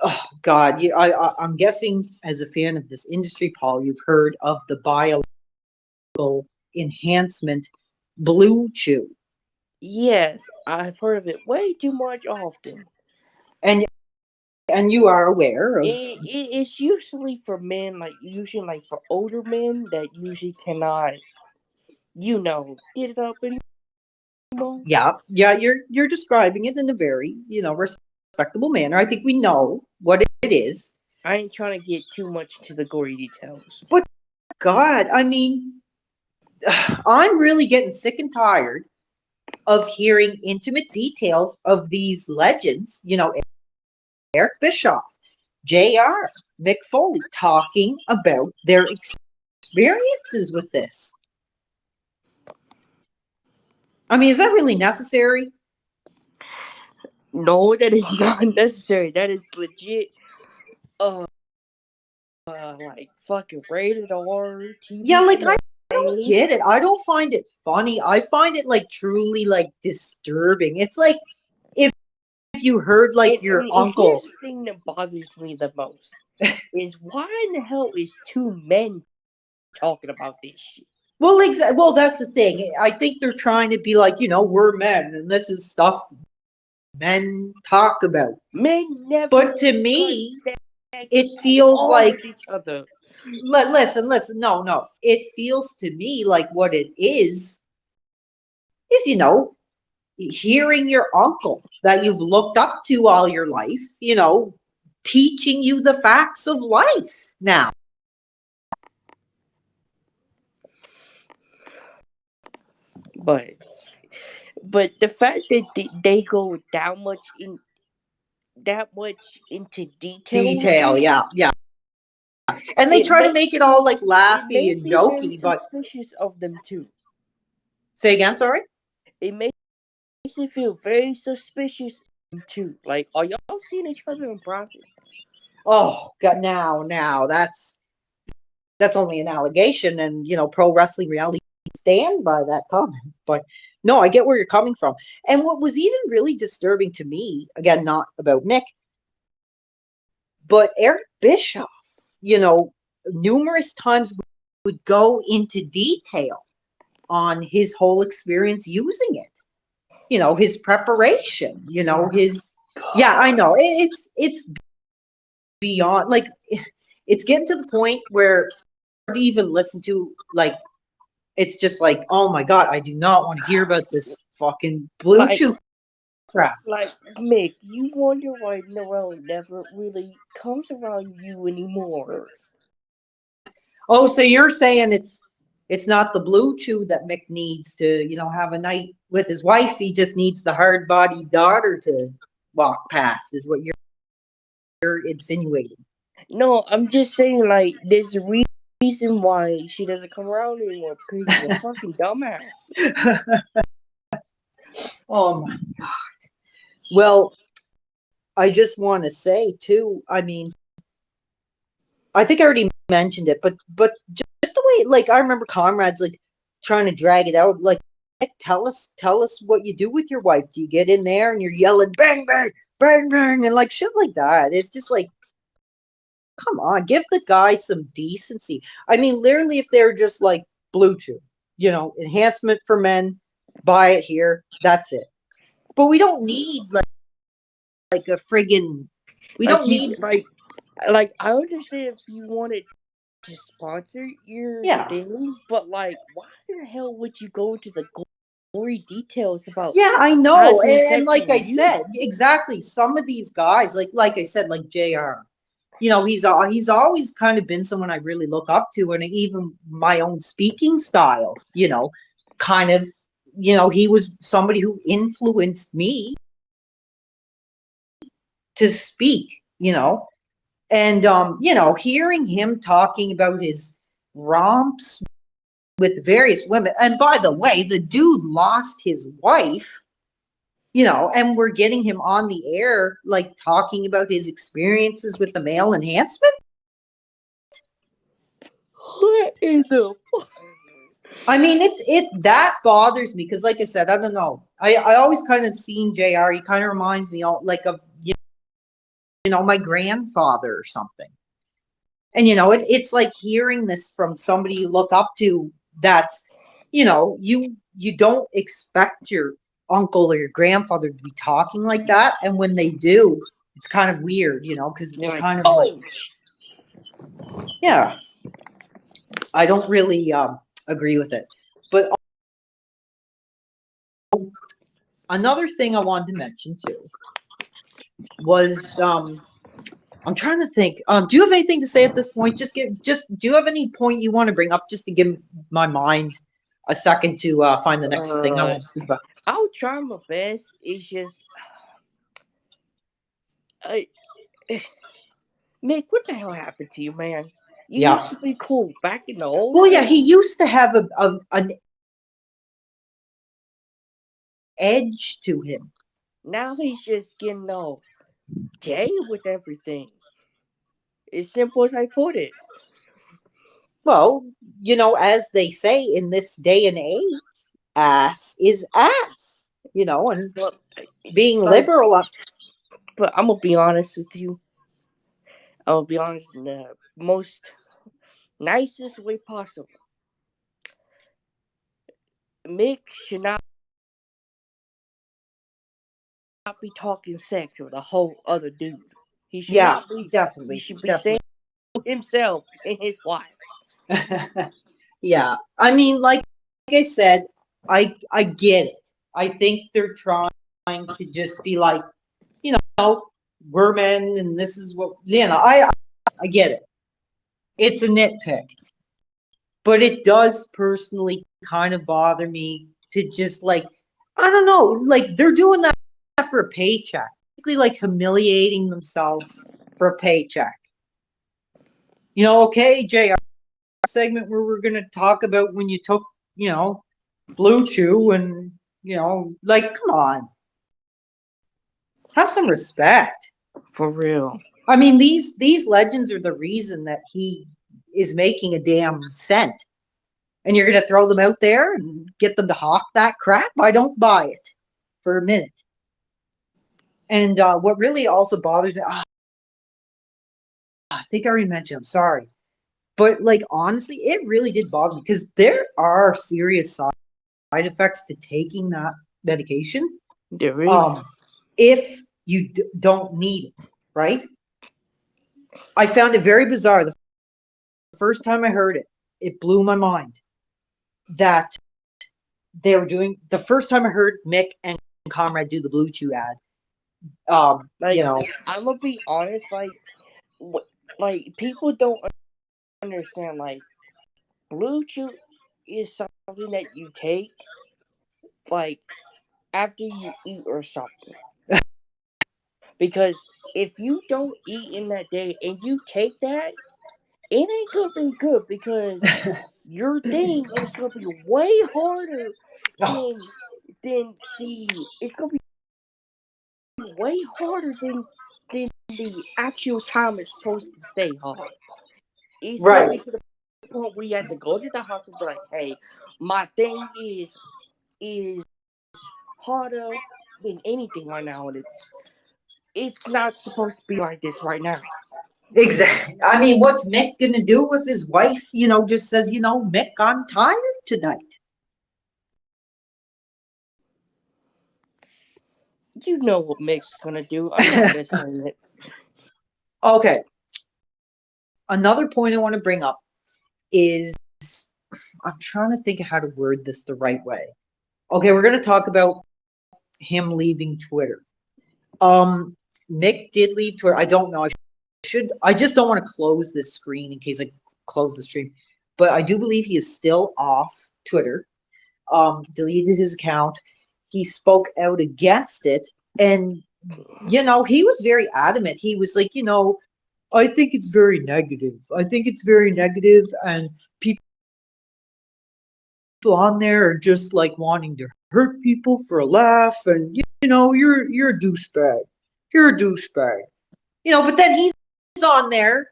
oh God, I'm guessing as a fan of this industry, Paul, you've heard of the biological enhancement blue chew. Yes, I've heard of it way too much often. And you are aware of it's usually for men, like for older men that usually cannot, get it up anymore. Yeah, you're describing it in a very, respectable manner. I think we know what it is. I ain't trying to get too much to the gory details. But God, I mean, I'm really getting sick and tired of hearing intimate details of these legends, Eric Bischoff, JR, Mick Foley, talking about their experiences with this. I mean, is that really necessary? No, that is not necessary. That is legit, like fucking rated R TV. Yeah, like I don't get it. I don't find it funny. I find it like truly like disturbing. It's like if you heard like your uncle. Here's the thing that bothers me the most is why in the hell is two men talking about this shit? Well, well, that's the thing. I think they're trying to be like, we're men, and this is stuff men talk about. Men never. But to me, it feels like each other. Listen. No. It feels to me like what it is hearing your uncle that you've looked up to all your life, teaching you the facts of life now. But the fact that they go that much into detail. Yeah. And they try to make it all like laughy and jokey, but suspicious of them too. Say again, sorry? It makes me feel very suspicious too. Like, are y'all seeing each other in private? Oh God, now that's only an allegation, and pro wrestling reality stand by that comment. But no, I get where you're coming from. And what was even really disturbing to me, again, not about Nick, but Eric Bischoff, numerous times would go into detail on his whole experience using it. His preparation, I know. It's beyond, like, it's getting to the point where to even listen to, like, it's just like, oh my God, I do not want to hear about this fucking blue chew crap. Like, Mick, you wonder why Noel never really comes around you anymore. Oh, so you're saying it's not the blue chew that Mick needs to, have a night with his wife. He just needs the hard-bodied daughter to walk past, is what you're insinuating. No, I'm just saying, like, there's a reason why she doesn't come around anymore, because he's a fucking dumbass. Oh my God. Well, I just want to say too, I mean, I think I already mentioned it, but just the way, like, I remember comrades like trying to drag it out, like, tell us what you do with your wife. Do you get in there and you're yelling bang bang bang bang and like shit like that? It's just like, come on, give the guy some decency. I mean, literally, if they're just like blue chew, enhancement for men, buy it here, that's it. But we don't need like a friggin'. We don't need like I understand if you wanted to sponsor your thing, but like, why the hell would you go into the gory details about? Yeah, I know, and like I said, exactly. Some of these guys, like I said, like JR, he's always kind of been someone I really look up to, and even my own speaking style, kind of, he was somebody who influenced me to speak, and hearing him talking about his romps with various women, and by the way, the dude lost his wife, and we're getting him on the air, like, talking about his experiences with the male enhancement. What in the fuck? I mean, that bothers me because, like I said, I don't know. I always kind of seen JR. He kind of reminds me like of my grandfather or something. And it's like hearing this from somebody you look up to. That's you don't expect your uncle or your grandfather to be talking like that, and when they do, it's kind of weird, because it's kind of like, yeah, I don't really agree with it. But another thing I wanted to mention too was I'm trying to think. Do you have anything to say at this point? Do you have any point you want to bring up just to give my mind a second to find the next thing I want to speak about? I'll try my best. It's just, Mick, what the hell happened to you, man? You used to be cool back in the old. Well, yeah, he used to have an edge to him. Now he's just getting all gay with everything. As simple as I put it. Well, as they say in this day and age, ass is ass. And being liberal. But I'm gonna be honest with you. I'll be honest in the most nicest way possible. Mick should not be talking sex with a whole other dude. He should not be. Definitely. He should be saying himself and his wife. Yeah, I mean, like I said, I get it. I think they're trying to just be like, we're men, and this is what I get it. It's a nitpick, but it does personally kind of bother me to just, like, I don't know, like, they're doing that for a paycheck, basically, like, humiliating themselves for a paycheck. Okay, JR, segment where we're gonna talk about when you took, Blue Chew, and like, come on, have some respect, for real. I mean, these legends are the reason that he is making a damn cent. And you're going to throw them out there and get them to hawk that crap? I don't buy it for a minute. And what really also bothers me, I think I already mentioned, I'm sorry. But, like, honestly, it really did bother me because there are serious side effects to taking that medication. There is. If you don't need it, right? I found it very bizarre. The first time I heard it, it blew my mind that they were doing, the first time I heard Mick and Comrade do the Blue Chew ad, like, you know. I'm gonna be honest, like people don't understand, like, Blue Chew is something that you take, like, after you eat or something. Because if you don't eat in that day and you take that, it ain't gonna be good because your thing is gonna be way harder than it's gonna be way harder than the actual time it's supposed to stay hard. It's gonna be to the point where you have to go to the hospital and be like, hey, my thing is harder than anything right now, and it's not supposed to be like this right now. Exactly. I mean, what's Mick gonna do if his wife, just says, Mick, I'm tired tonight? You know what Mick's gonna do. I'm not listening to it. Okay. Another point I want to bring up is, I'm trying to think of how to word this the right way. Okay, we're going to talk about him leaving Twitter. Mick did leave Twitter. I don't know. I just don't want to close this screen in case I close the stream. But I do believe he is still off Twitter. Deleted his account. He spoke out against it. And, he was very adamant. He was like, I think it's very negative. I think it's very negative, and people on there are just like wanting to hurt people for a laugh, and you're a douchebag. You're a douchebag. But then he's on there,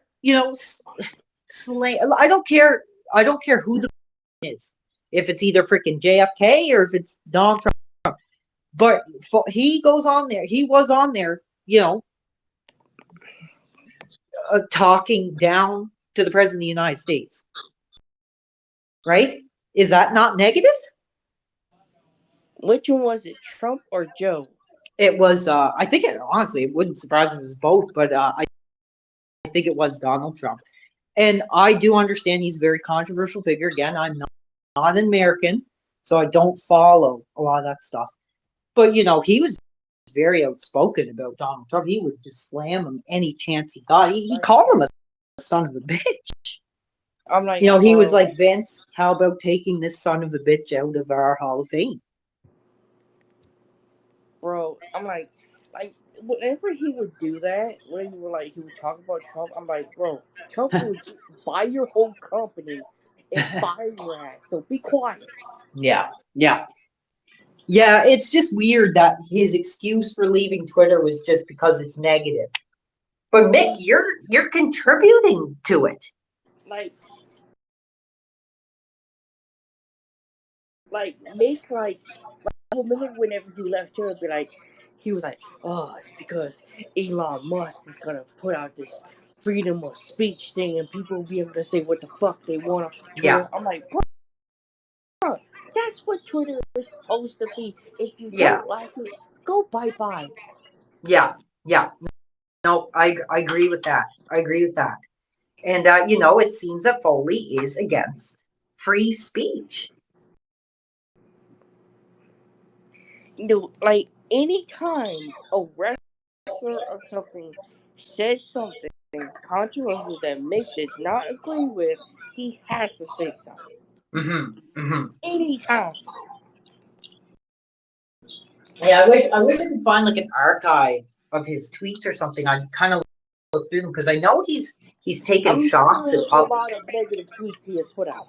slay. I don't care. I don't care who the is. If it's either freaking JFK or if it's Donald Trump. But he goes on there. He was on there, talking down to the president of the United States. Right? Is that not negative? Which one was it, Trump or Joe? It was, I think, honestly, it wouldn't surprise me if it was both, but I think it was Donald Trump. And I do understand he's a very controversial figure. Again, I'm not an American, so I don't follow a lot of that stuff. But, he was very outspoken about Donald Trump. He would just slam him any chance he got. He called him a son of a bitch. I'm like, he was like, Vince, how about taking this son of a bitch out of our Hall of Fame? Bro, I'm like, whenever he would do that, when he would talk about Trump, I'm like, bro, Trump would buy your whole company and fire your ass. So be quiet. Yeah. Yeah, it's just weird that his excuse for leaving Twitter was just because it's negative. But Mick, you're contributing to it. Mick, whenever he left Twitter, he was like, oh, it's because Elon Musk is gonna put out this freedom of speech thing, and people will be able to say what the fuck they want on Twitter. Yeah. I'm like, bro, that's what Twitter is supposed to be. If you don't like it, go bye-bye. Yeah. No, I agree with that. And, it seems that Foley is against free speech. Anytime a wrestler or something says something controversial that Mick does not agree with, he has to say something. Anytime. Yeah, I wish I could find like an archive of his tweets or something. I'd kind of look through them because I know he's taken shots at a lot of negative tweets he has put out.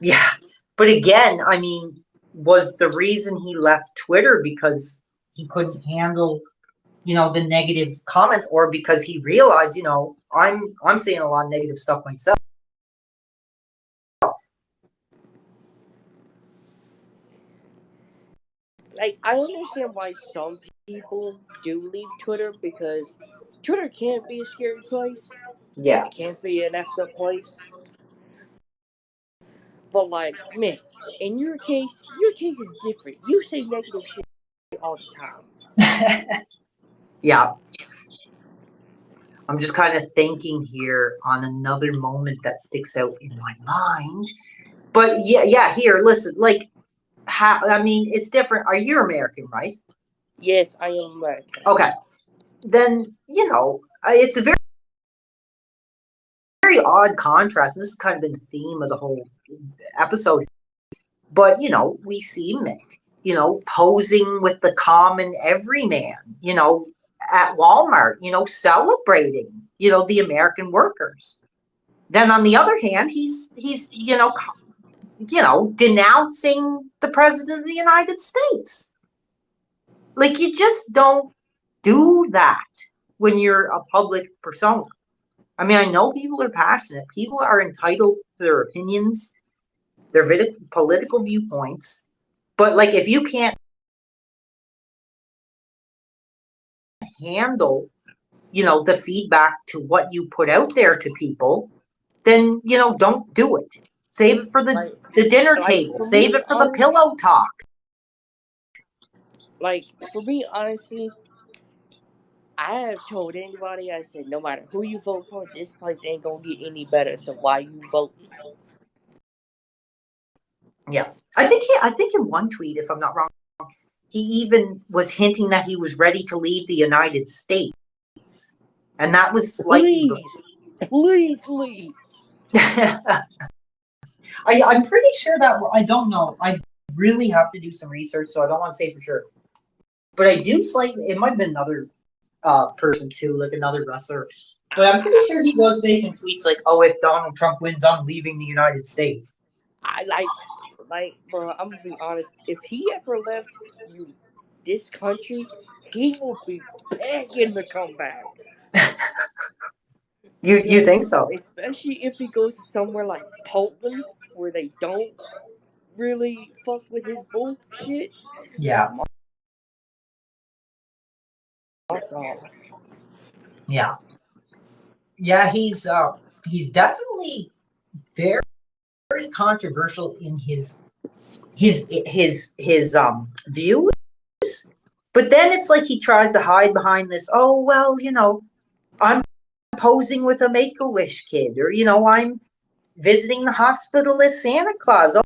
Yeah, but again, I mean, was the reason he left Twitter because he couldn't handle, the negative comments, or because he realized, I'm saying a lot of negative stuff myself? like, I understand why some people do leave Twitter, because Twitter can't be a scary place. Yeah. It can't be an effed up place. But, like, man, in your case is different. You say negative shit all the time. Yeah. I'm just kind of thinking here on another moment that sticks out in my mind. But yeah, here, listen, like, I mean, it's different. Are you American, right? Yes, I am American. Okay. Then, it's a very, very odd contrast. And this has kind of been the theme of the whole episode. But, we see Mick, posing with the common everyman, at Walmart, celebrating, the American workers. Then on the other hand, he's denouncing the president of the United States. Like, you just don't do that when you're a public persona. I mean, I know people are passionate. People are entitled to their opinions, their political viewpoints. But, like, if you can't handle, the feedback to what you put out there to people, then, don't do it. Save it for the dinner table. Save it for the pillow talk. Like, for me, honestly, I have told anybody, I said, no matter who you vote for, this place ain't gonna get any better. So why you voting? Yeah, I think in one tweet, if I'm not wrong, he even was hinting that he was ready to leave the United States, and that was slightly. Please leave. I'm pretty sure that I don't know. I really have to do some research, so I don't want to say for sure. But I do slightly. It might have been another person too, like another wrestler. But I'm pretty sure he was making tweets like, "Oh, if Donald Trump wins, I'm leaving the United States." I like, bro. I'm gonna be honest. If he ever left this country, he will be begging to come back. You think so? Especially if he goes to somewhere like Poland, where they don't really fuck with his bullshit. Yeah. Yeah. Yeah, he's definitely very, very controversial in his views. But then it's like he tries to hide behind this, oh well, I'm posing with a Make-A-Wish kid, or I'm visiting the hospital as Santa Claus.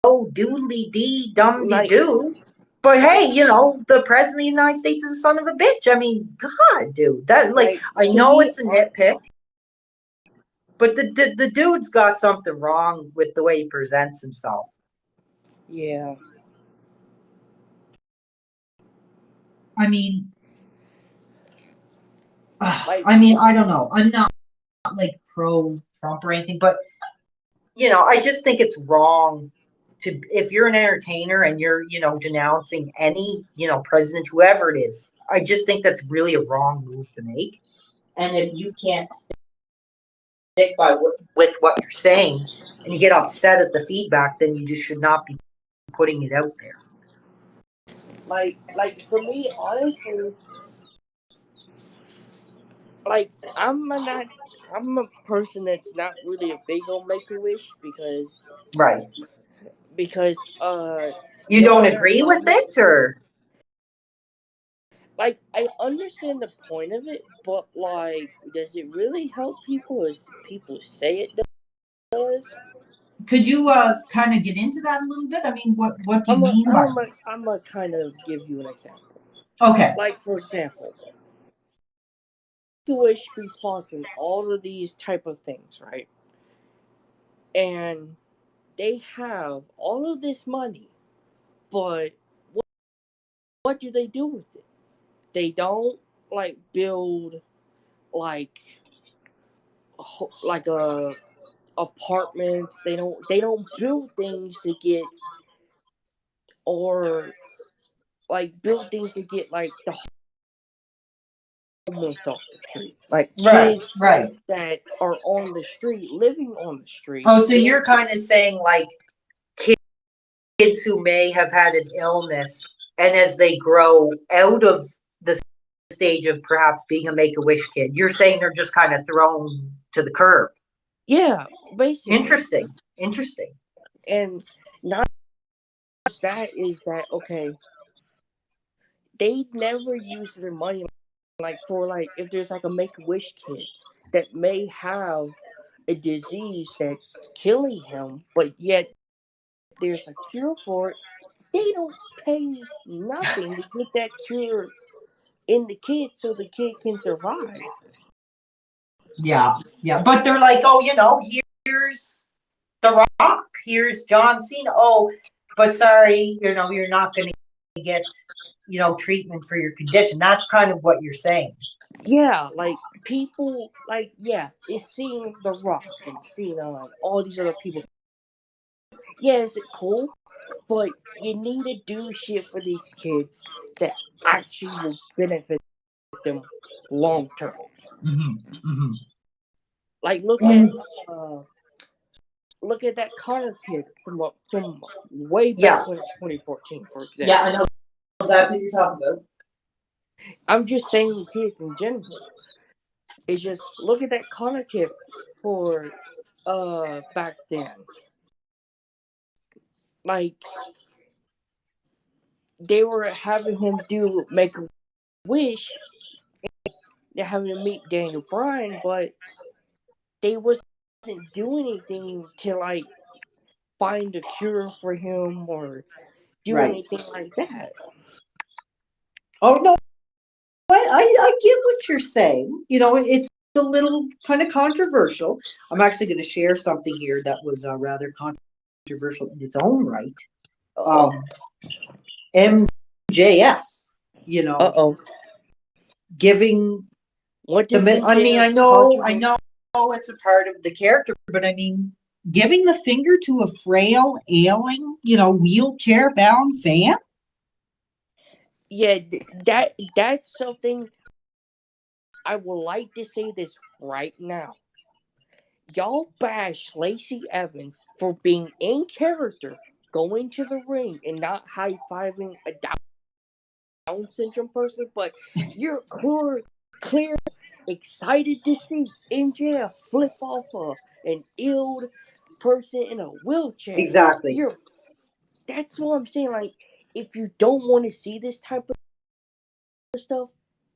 Oh, doodly dee dum de doo. But hey, the president of the United States is a son of a bitch. I mean, God, dude, that I know it's a nitpick, but the dude's got something wrong with the way he presents himself. Yeah. I mean, I don't know. I'm not like pro Trump or anything, but I just think it's wrong to, if you're an entertainer and you're denouncing any president, whoever it is. I just think that's really a wrong move to make. And if you can't stick with what you're saying and you get upset at the feedback, then you just should not be putting it out there. Like for me, honestly, like I'm a person that's not really a big on Make-A-Wish because you don't agree with it, or like I understand the point of it, but like, does it really help people as people say it does? Could you kind of get into that a little bit? I mean, what do you mean by it? I'm gonna kind of give you an example. Okay. Like, for example, Make-A-Wish be sponsoring all of these type of things, right? And they have all of this money, but what do they do with it? They don't like build like apartments. They don't build things to get, or like build things to get like the homeless off the street, like kids that are on the street, living on the street. Oh, so you're kind of saying like kids who may have had an illness and as they grow out of the stage of perhaps being a Make-A-Wish kid, you're saying they're just kind of thrown to the curb. Yeah, basically. Interesting. And not just that, is that, okay, they never use their money, like, for, like, if there's, like, a Make-A-Wish kid that may have a disease that's killing him, but yet there's a cure for it, they don't pay nothing to get that cure in the kid so the kid can survive. Yeah. But they're like, oh, here's The Rock, here's John Cena. Oh, but sorry, you're not going to get, treatment for your condition. That's kind of what you're saying. Yeah, like, people, like, yeah, it's seeing The Rock and Cena and all these other people. Yeah, is it cool? But you need to do shit for these kids that actually will benefit them long term. Like, look at that Connor kid from way back when, 2014, for example. Yeah, I know exactly what you're talking about. I'm just saying kids in general. It's just, look at that Connor kid for back then. Like, they were having him make a wish. They're having him meet Daniel Bryan, but they wasn't doing anything to, like, find a cure for him or do anything like that. Oh no, I get what you're saying. It's a little kind of controversial. I'm actually going to share something here that was rather controversial in its own right. MJF, giving what does I mean, I know it's a part of the character, but I mean, giving the finger to a frail, ailing, wheelchair-bound fan. Yeah, that's something I would like to say this right now. Y'all bash Lacey Evans for being in character, going to the ring, and not high-fiving a Down syndrome person, but you're clear excited to see MJF flip off an ill person in a wheelchair. Exactly. That's what I'm saying. Like, if you don't want to see this type of stuff,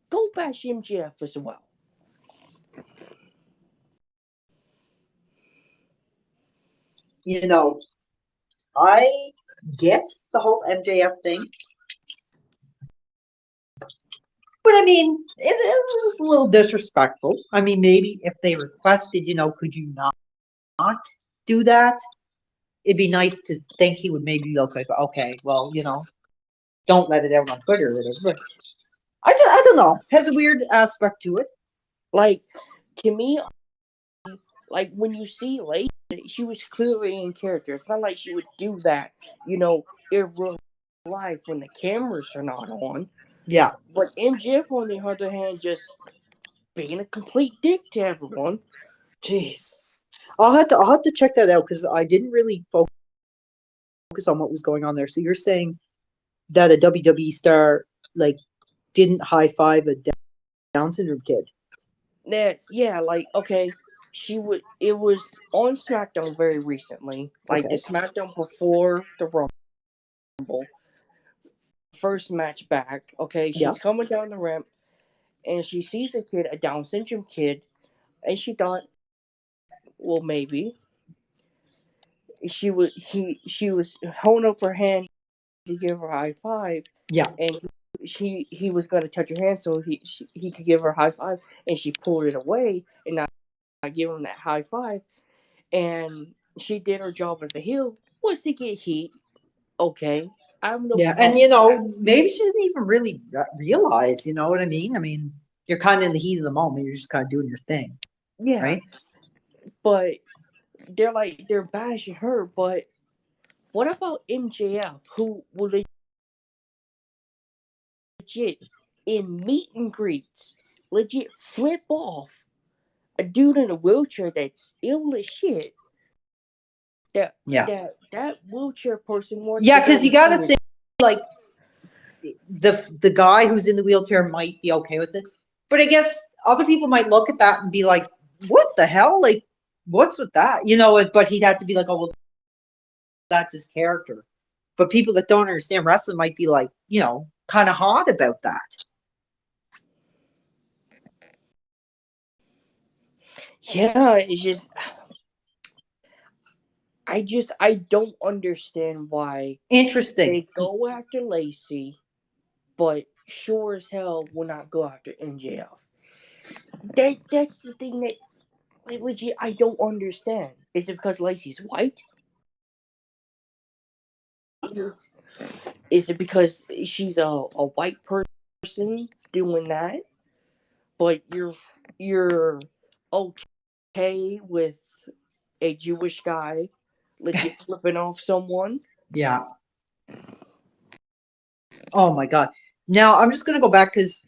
go bash MJF as well. I get the whole MJF thing. But I mean, it was a little disrespectful. I mean, maybe if they requested, could you not do that? It'd be nice to think he would maybe look like, okay, well, don't let it out on Twitter or whatever. But I don't know. Has a weird aspect to it. Like, to me, like, when you see Lacey, she was clearly in character. It's not like she would do that, in real life when the cameras are not on. Yeah. But MJF, on the other hand, just being a complete dick to everyone. Jesus. I'll have to check that out because I didn't really focus on what was going on there. So you're saying that a WWE star didn't high five a Down syndrome kid? Yeah, like, okay, it was on SmackDown very recently, like the SmackDown before the Rumble, first match back. Okay, she's coming down the ramp and she sees a Down syndrome kid, and she thought, well, maybe she was holding up her hand to give her a high five. Yeah. And he was going to touch her hand so he could give her a high five, and she pulled it away and not give him that high five. And she did her job as a heel, was to get heat. Okay, I have no problem. And maybe she didn't even really realize. You know what I mean? I mean, you're kind of in the heat of the moment. You're just kind of doing your thing. Yeah, right. But they're bashing her. But what about MJF, who will legit in meet and greets legit flip off a dude in a wheelchair that's ill as shit? That wheelchair person wants. Yeah, because you got to think, like, the guy who's in the wheelchair might be okay with it, but I guess other people might look at that and be like, "What the hell? Like, what's with that?" But he'd have to be like, "Oh, well, that's his character." But people that don't understand wrestling might be like, kind of hot about that. Yeah, it's just I don't understand why Interesting. they go after Lacey, but sure as hell will not go after MJF. That's the thing that legit I don't understand. Is it because Lacey's white? Is it because she's a white person doing that? But you're okay with a Jewish guy legit flipping off someone? Yeah. Oh my God. Now I'm just gonna go back because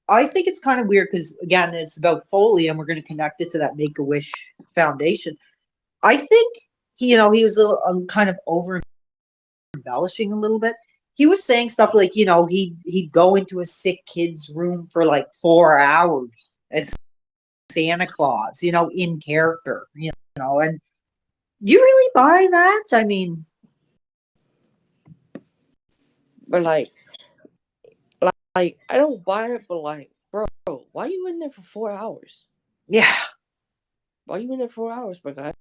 I think it's kind of weird because again it's about Foley and we're going to connect it to that Make-A-Wish Foundation. I think he was a kind of over embellishing a little bit. He was saying stuff like he'd go into a sick kid's room for like 4 hours as Santa Claus, in character, and you really buy that? I mean, But like I don't buy it, but like, bro, why are you in there for 4 hours? Yeah. Why are you in there for 4 hours, my guy?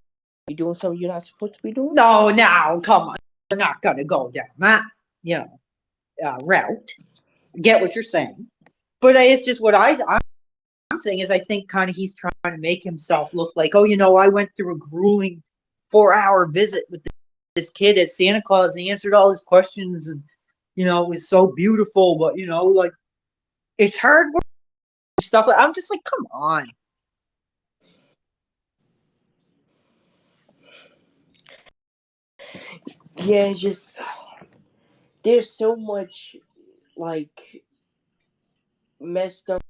You doing something you're not supposed to be doing? No, come on. We're not gonna go down that, route. Get what you're saying. But it's just what I'm saying is I think kind of he's trying to make himself look like, oh, I went through a grueling 4-hour visit with this kid as Santa Claus and he answered all his questions and, it was so beautiful, but, like, it's hard work stuff. I'm just like, come on. Yeah, it's just there's so much like messed up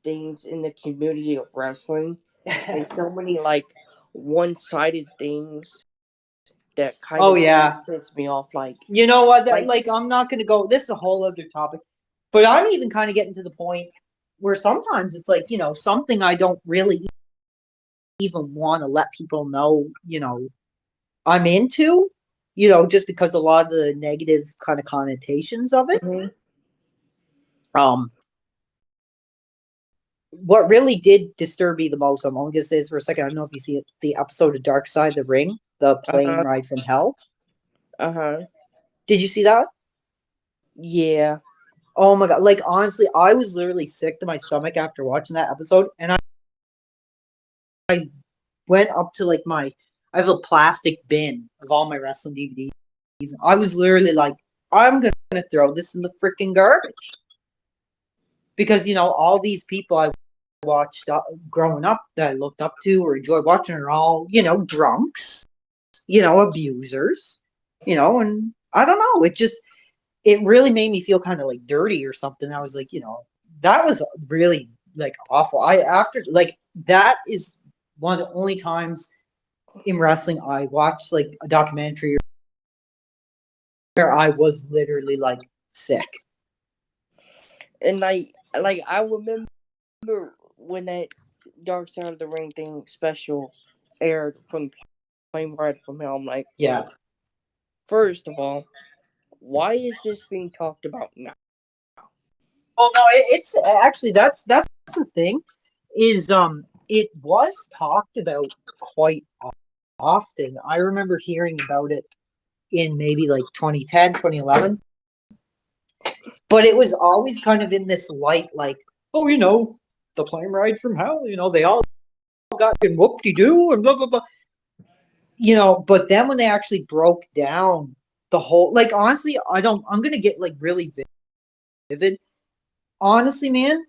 things in the community of wrestling and so many like one-sided things that kind of piss me off. Like, you know what? I'm not going to go. This is a whole other topic, but I'm even kind of getting to the point where sometimes it's like something I don't really even want to let people know. I'm into. Just because a lot of the negative kind of connotations of it. mm-hmm. What really did disturb me the most, I'm only gonna say this for a second. I don't know if you see it, the episode of Dark Side of the Ring, the plane ride from hell. Did you see that? Yeah. Oh my God! Like honestly, I was literally sick to my stomach after watching that episode, and I went up to like I have a plastic bin of all my wrestling DVDs. I was literally like, I'm gonna throw this in the freaking garbage because all these people I watched growing up that I looked up to or enjoyed watching are all drunks, abusers, and I don't know. It really made me feel kind of like dirty or something. I was like, that was really like awful. That is one of the only times in wrestling I watched like a documentary where I was literally like sick. And I remember when that Dark Side of the Ring thing special aired from Plane Ride from Hell. I'm like, yeah. First of all, why is this being talked about now? Oh no, it's actually that's the thing is it was talked about quite often. I remember hearing about it in maybe like 2010, 2011. But it was always kind of in this light, like, oh, the plane ride from hell, they all got in whoop-de-doo and blah, blah, blah. But then when they actually broke down the whole, like, honestly, I'm going to get, like, really vivid. Honestly, man,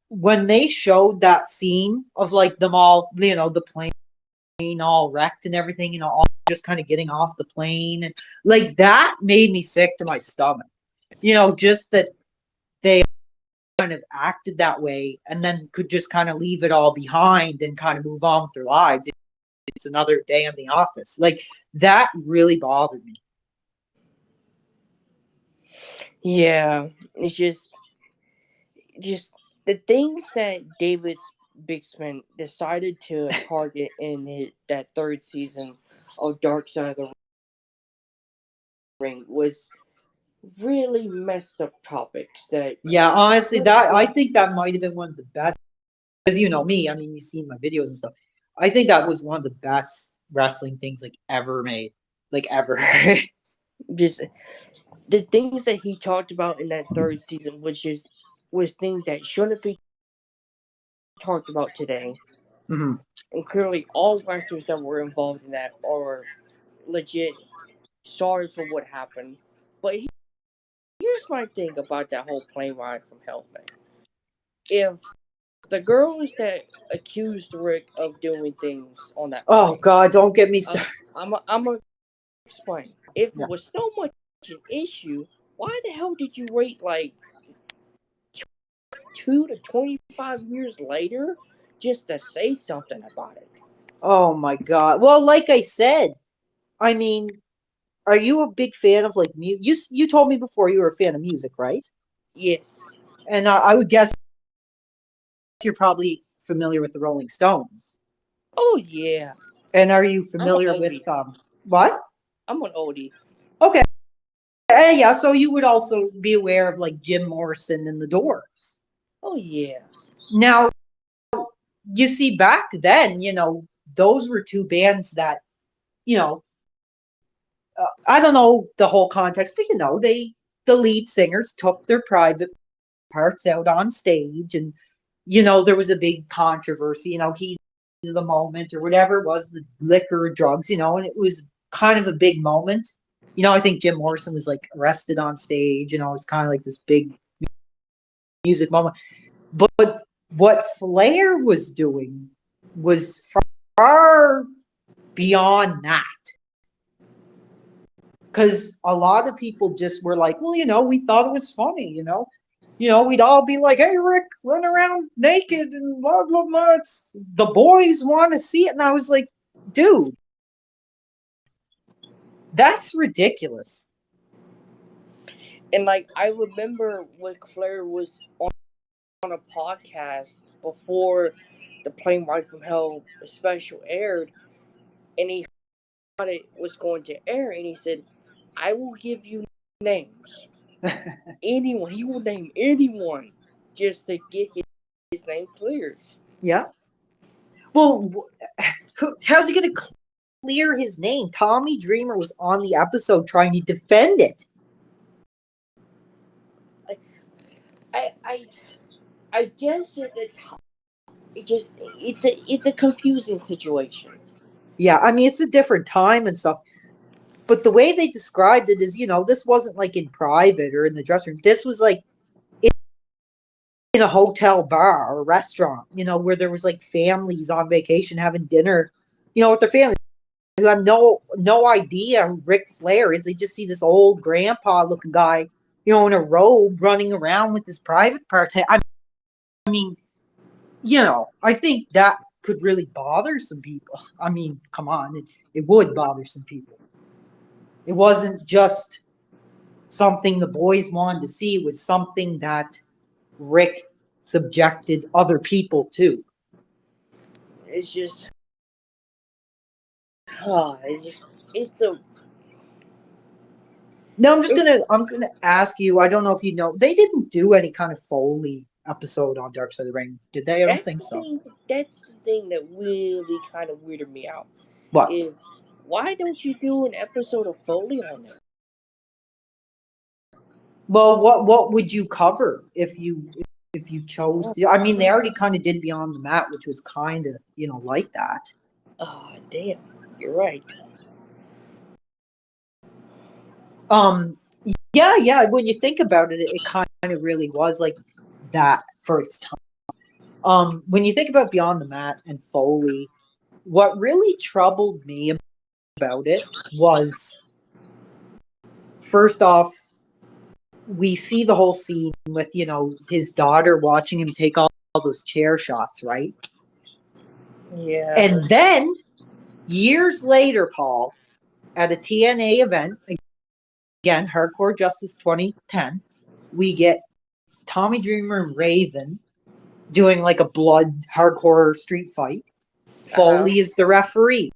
when they showed that scene of, like, them all, the plane all wrecked and everything, all just kind of getting off the plane, and, like, that made me sick to my stomach. Just that they kind of acted that way and then could just kind of leave it all behind and kind of move on with their lives. It's another day in the office. Like, that really bothered me. Yeah, it's just the things that David Bixman decided to target in that third season of Dark Side of the Ring was really messed up topics that. Yeah, honestly, that I think that might have been one of the best. Because you know me, I mean, you've seen my videos and stuff. I think that was one of the best wrestling things like ever made, like ever. Just the things that he talked about in that third season was things that shouldn't be talked about today. Hmm. And clearly all wrestlers that were involved in that are legit sorry for what happened. But here's my thing about that whole plane ride from hell thing. If the girls that accused Rick of doing things on that Oh plane, God, don't get me started. I'm gonna explain. If Yeah. it was so much an issue, why the hell did you wait like 2 to 25 years later just to say something about it? Oh my God. Well, like I said, I mean, are you a big fan of like music? You told me before you were a fan of music, right? Yes. And I would guess you're probably familiar with the Rolling Stones. Oh yeah. And are you I'm an familiar with oldie. what? I'm an oldie. Okay. Yeah, so you would also be aware of like Jim Morrison and the Doors. Oh yeah. Now, you see, back then, those were two bands that, you know, I don't know the whole context, but the lead singers took their private parts out on stage, and there was a big controversy. He the moment or whatever it was, the liquor or drugs, and it was kind of a big moment. I think Jim Morrison was like arrested on stage. It's kind of like this big music moment. But what Flair was doing was far beyond that. Because a lot of people just were like, well, we thought it was funny. We'd all be like, hey, Rick, run around naked and blah, blah, blah. The boys want to see it. And I was like, dude, that's ridiculous. And like I remember Ric Flair was on a podcast before the Plane Ride from Hell special aired, and he thought it was going to air, and he said, "I will give you names. Anyone, he will name anyone just to get his name cleared." Yeah. Well, how's he going to clear his name? Tommy Dreamer was on the episode trying to defend it. I guess it's a confusing situation. Yeah, I mean, it's a different time and stuff. But the way they described it is, this wasn't like in private or in the dressing room. This was like in a hotel bar or restaurant, where there was like families on vacation having dinner, with their families. Who have no idea who Ric Flair is. They just see this old grandpa looking guy, in a robe running around with his private parts. I mean, I think that could really bother some people. I mean, come on, it would bother some people. It wasn't just something the boys wanted to see. It was something that Rick subjected other people to. It's just, it's a. No, I'm gonna ask you. I don't know if you know. They didn't do any kind of Foley episode on Dark Side of the Ring, did they? I don't think so. That's the thing that really kind of weirded me out. What? Is why don't you do an episode of Foley on there? Well, what would you cover if you chose to? I mean, they already kind of did Beyond the Mat, which was kind of like that. Ah, damn, you're right. Yeah. When you think about it, it kind of really was like that for its time. When you think about Beyond the Mat and Foley, what really troubled me about it was, first off, we see the whole scene with, his daughter watching him take all those chair shots, right? Yeah. And then, years later, Paul, at a TNA event, again, Hardcore Justice 2010, we get Tommy Dreamer and Raven doing like a blood hardcore street fight. Foley is the referee.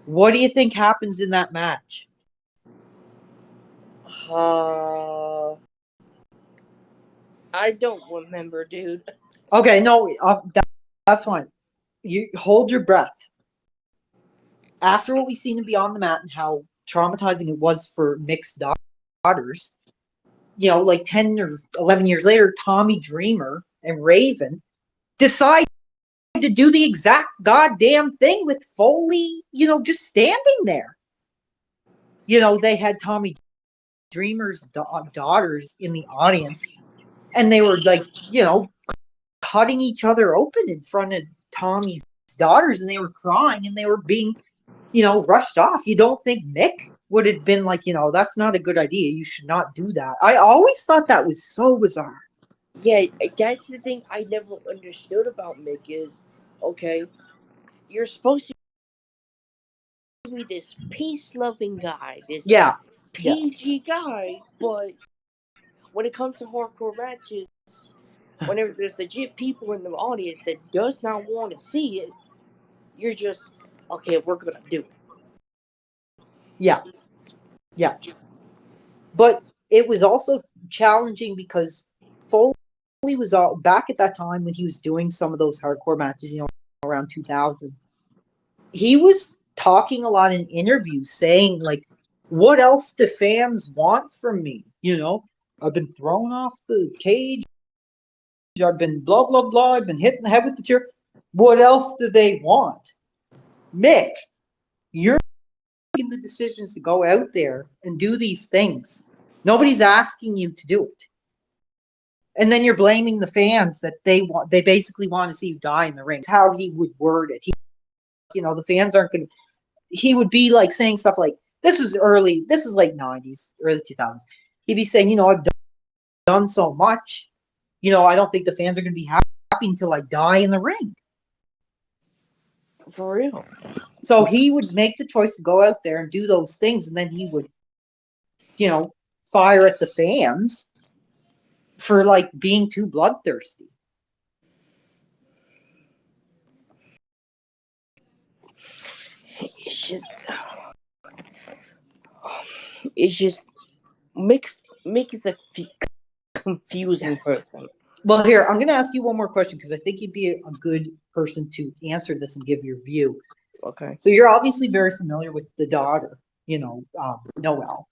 What do you think happens in that match? I don't remember, dude. Okay, no, that's fine. You hold your breath. After what we've seen in Beyond the Mat and how traumatizing it was for Mick's daughters, like 10 or 11 years later, Tommy Dreamer and Raven decide to do the exact goddamn thing with Foley, just standing there. They had Tommy Dreamer's daughters in the audience, and they were like, cutting each other open in front of Tommy's daughters, and they were crying and they were being, rushed off. You don't think Mick would have been like, that's not a good idea. You should not do that. I always thought that was so bizarre. Yeah, that's the thing I never understood about Mick is, okay, you're supposed to be this peace-loving guy, this PG guy, but when it comes to hardcore matches, whenever there's legit people in the audience that does not want to see it, you're just, okay, we're going to do it. Yeah. But it was also challenging because Foley was back at that time when he was doing some of those hardcore matches, around 2000. He was talking a lot in interviews saying, like, what else do fans want from me? I've been thrown off the cage. I've been blah, blah, blah. I've been hit in the head with the chair. What else do they want? Mick, you're making the decisions to go out there and do these things. Nobody's asking you to do it. And then you're blaming the fans that they basically want to see you die in the ring. That's how he would word it. The fans aren't going to, he would be like saying stuff like, this is late 90s, early 2000s. He'd be saying, I've done so much. I don't think the fans are going to be happy until I die in the ring. For real. So he would make the choice to go out there and do those things, and then he would, fire at the fans for like being too bloodthirsty. It's just Mick is a confusing person. Well, here, I'm going to ask you one more question because I think you'd be a good person to answer this and give your view. Okay. So you're obviously very familiar with the daughter, Noelle.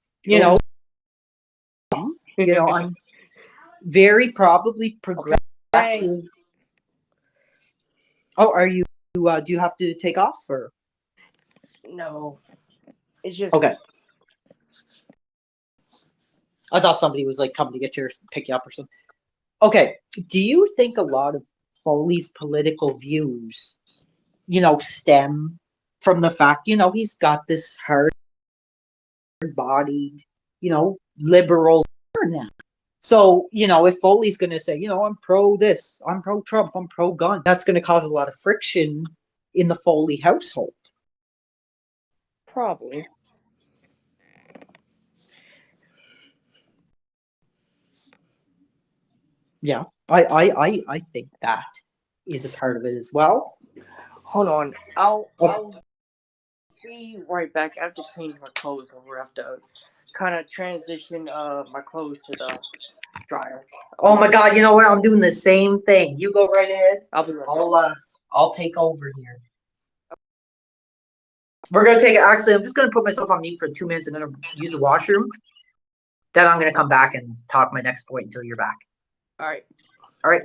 I'm very probably progressive. Okay. Oh, are you? Do you have to take off or? No, it's just okay. I thought somebody was like coming to get you or pick you up or something. Okay, do you think a lot of Foley's political views, stem from the fact, he's got this hard-bodied, liberal now? So, if Foley's going to say, I'm pro this, I'm pro Trump, I'm pro gun, that's going to cause a lot of friction in the Foley household. Probably. Yeah, I think that is a part of it as well. Hold on, I'll be right back. I have to change my clothes over. I have to kind of transition my clothes to the dryer. Oh my God! You know what? I'm doing the same thing. You go right ahead. I'll be right back. I'll take over here. We're gonna take it. Actually, I'm just gonna put myself on mute for 2 minutes and then use the washroom. Then I'm gonna come back and talk my next point until you're back. All right. All right.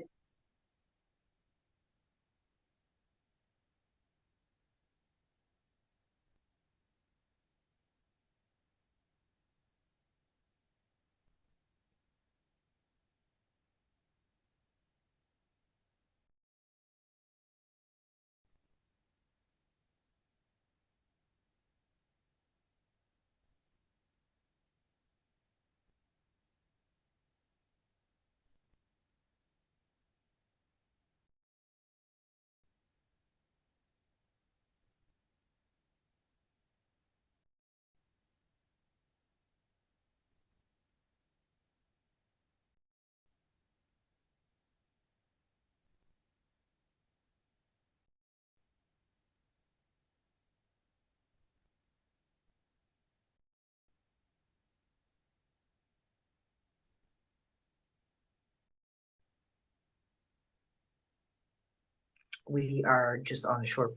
We are just on a short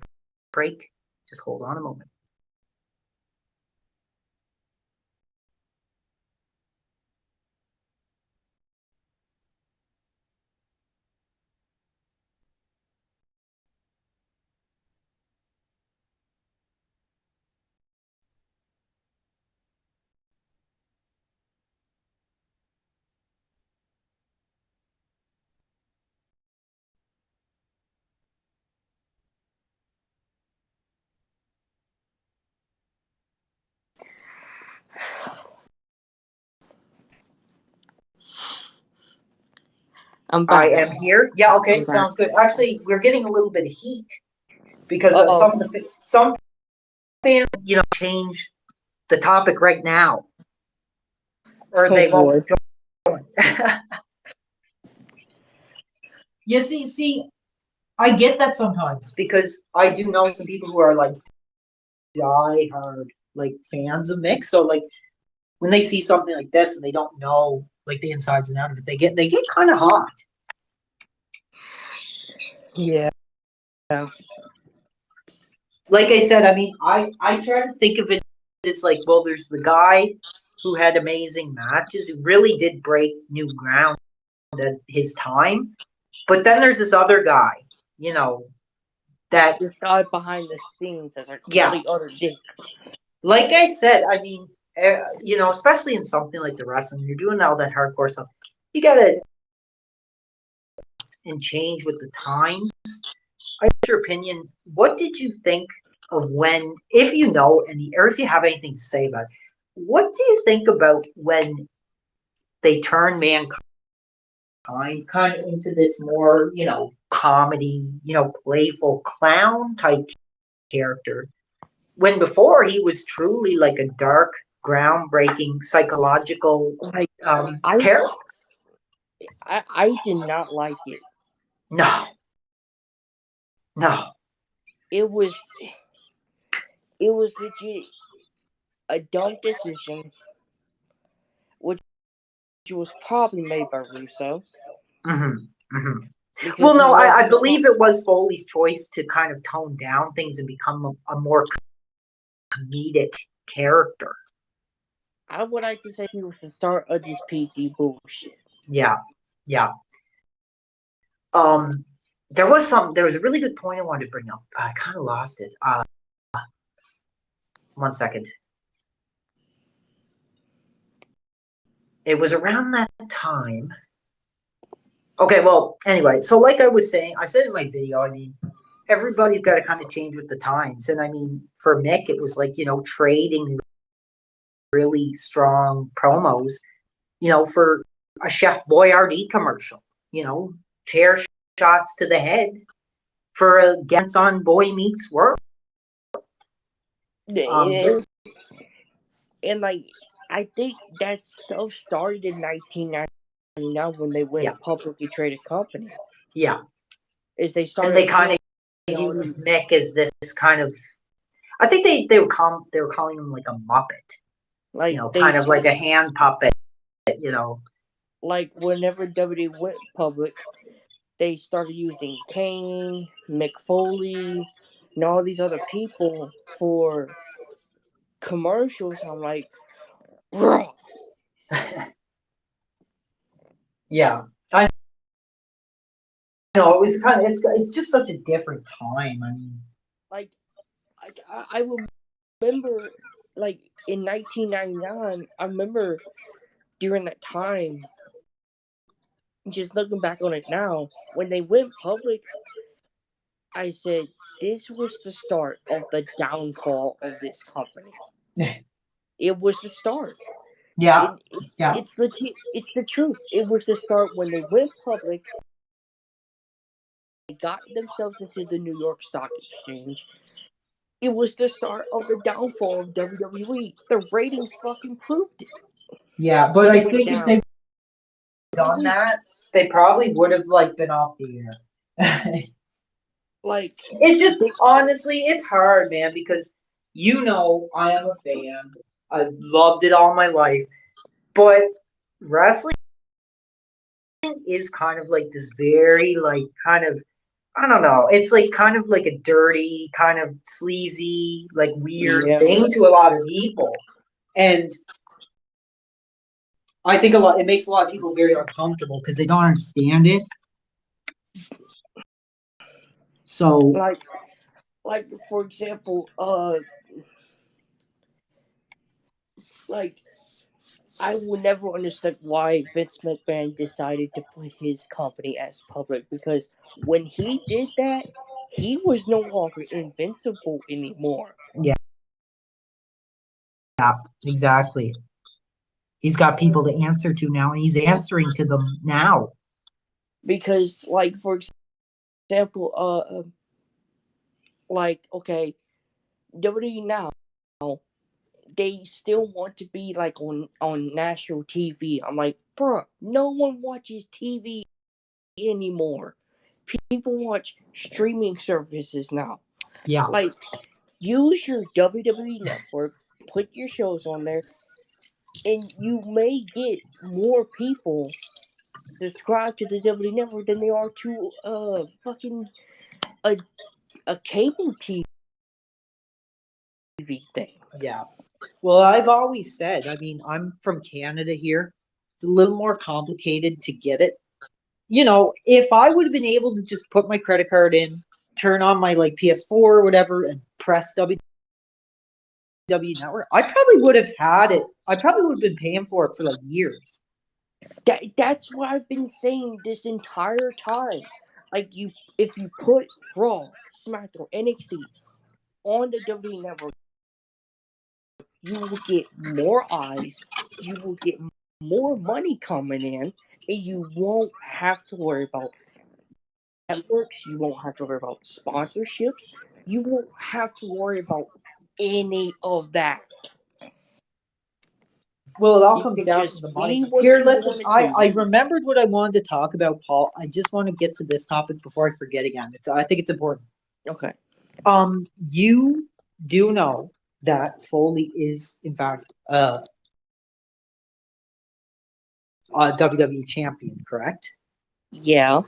break. Just hold on a moment. I'm back. I am here. Yeah, okay, sounds good. Actually, we're getting a little bit of heat because some of the some fans, change the topic right now, or they won't join. You see, I get that sometimes because I do know some people who are like die-hard like fans of mix. So like when they see something like this and they don't know like the insides and out of it, they get kind of hot. Yeah. Like I said, I mean, I try to think of it as like, well, there's the guy who had amazing matches, who really did break new ground at his time. But then there's this other guy, that this guy behind the scenes is a complete utter dick. Like I said, I mean, especially in something like the wrestling, you're doing all that hardcore stuff. You gotta and change with the times. I get your opinion. What did you think of when, if you know any, or if you have anything to say about it, what do you think about when they turn Mankind kind of into this more, comedy, playful clown type character? When before he was truly like a dark, groundbreaking psychological character. I did not like it. No. It was legit a dumb decision, which was probably made by Russo. Well, no, I believe it was Foley's choice to kind of tone down things and become a more comedic character. I would like to say he was the start of this PG bullshit. Yeah. There was a really good point I wanted to bring up. I kind of lost it. 1 second. It was around that time. Okay, well, anyway, so like I was saying, I said in my video, I mean, everybody's got to kind of change with the times. And I mean, for Mick, it was like, trading really strong promos, for a Chef Boyardee commercial, chair shots to the head for a guest on Boy Meets World. And like, I think that stuff started in 1999 when they went a publicly traded company. Yeah. Is they started. And they kind of used Mick as this kind of. I think they were calling him like a Muppet, like kind of like a hand puppet, Like whenever WWE went public, they started using Kane, Mick Foley, and all these other people for commercials. I'm like, bro. Yeah, I know it was kind of it's just such a different time. I mean, like I remember, like in 1999, I remember during that time. Just looking back on it now, when they went public, I said this was the start of the downfall of this company. It was the start. Yeah. It's legit. It's the truth. It was the start when they went public. They got themselves into the New York Stock Exchange. It was the start of the downfall of WWE. The ratings fucking proved it. Yeah, but I think if they done that, they probably would have been off the air. Like, it's just honestly, it's hard, man, because I am a fan. I've loved it all my life, but wrestling is kind of like this very kind of I don't know. It's like kind of like a dirty, kind of sleazy, like weird Yeah. thing to a lot of people. And I think it makes a lot of people very uncomfortable because they don't understand it. So like for example, like I will never understand why Vince McMahon decided to put his company as public, because when he did that, he was no longer invincible anymore. yeah, exactly. He's got people to answer to now, and he's answering to them now. Because, like, for example, like, okay, WWE now, they still want to be like on national TV. I'm like, bro, no one watches TV anymore. People watch streaming services now. Yeah. Like, use your WWE network, put your shows on there, and you may get more people subscribe to the WWE network than they are to fucking a a cable TV thing. Yeah. Well, I've always said, I mean, I'm from Canada here. It's a little more complicated to get it. You know, if I would have been able to just put my credit card in, turn on my like PS4 or whatever, and press WWE Network, I probably would have had it. I probably would have been paying for it for like years. That's what I've been saying this entire time. Like, if you put Raw, SmackDown, NXT on the WWE network, you will get more eyes, you will get more money coming in, and you won't have to worry about networks, you won't have to worry about sponsorships, you won't have to worry about any of that. Well, it all You comes can down to just the money. be what Here, you listen, want to I do. remembered what I wanted to talk about, Paul. I just want to get to this topic before I forget again. I think it's important. Okay. You do know that Foley is, in fact, a WWE champion, correct? Yeah.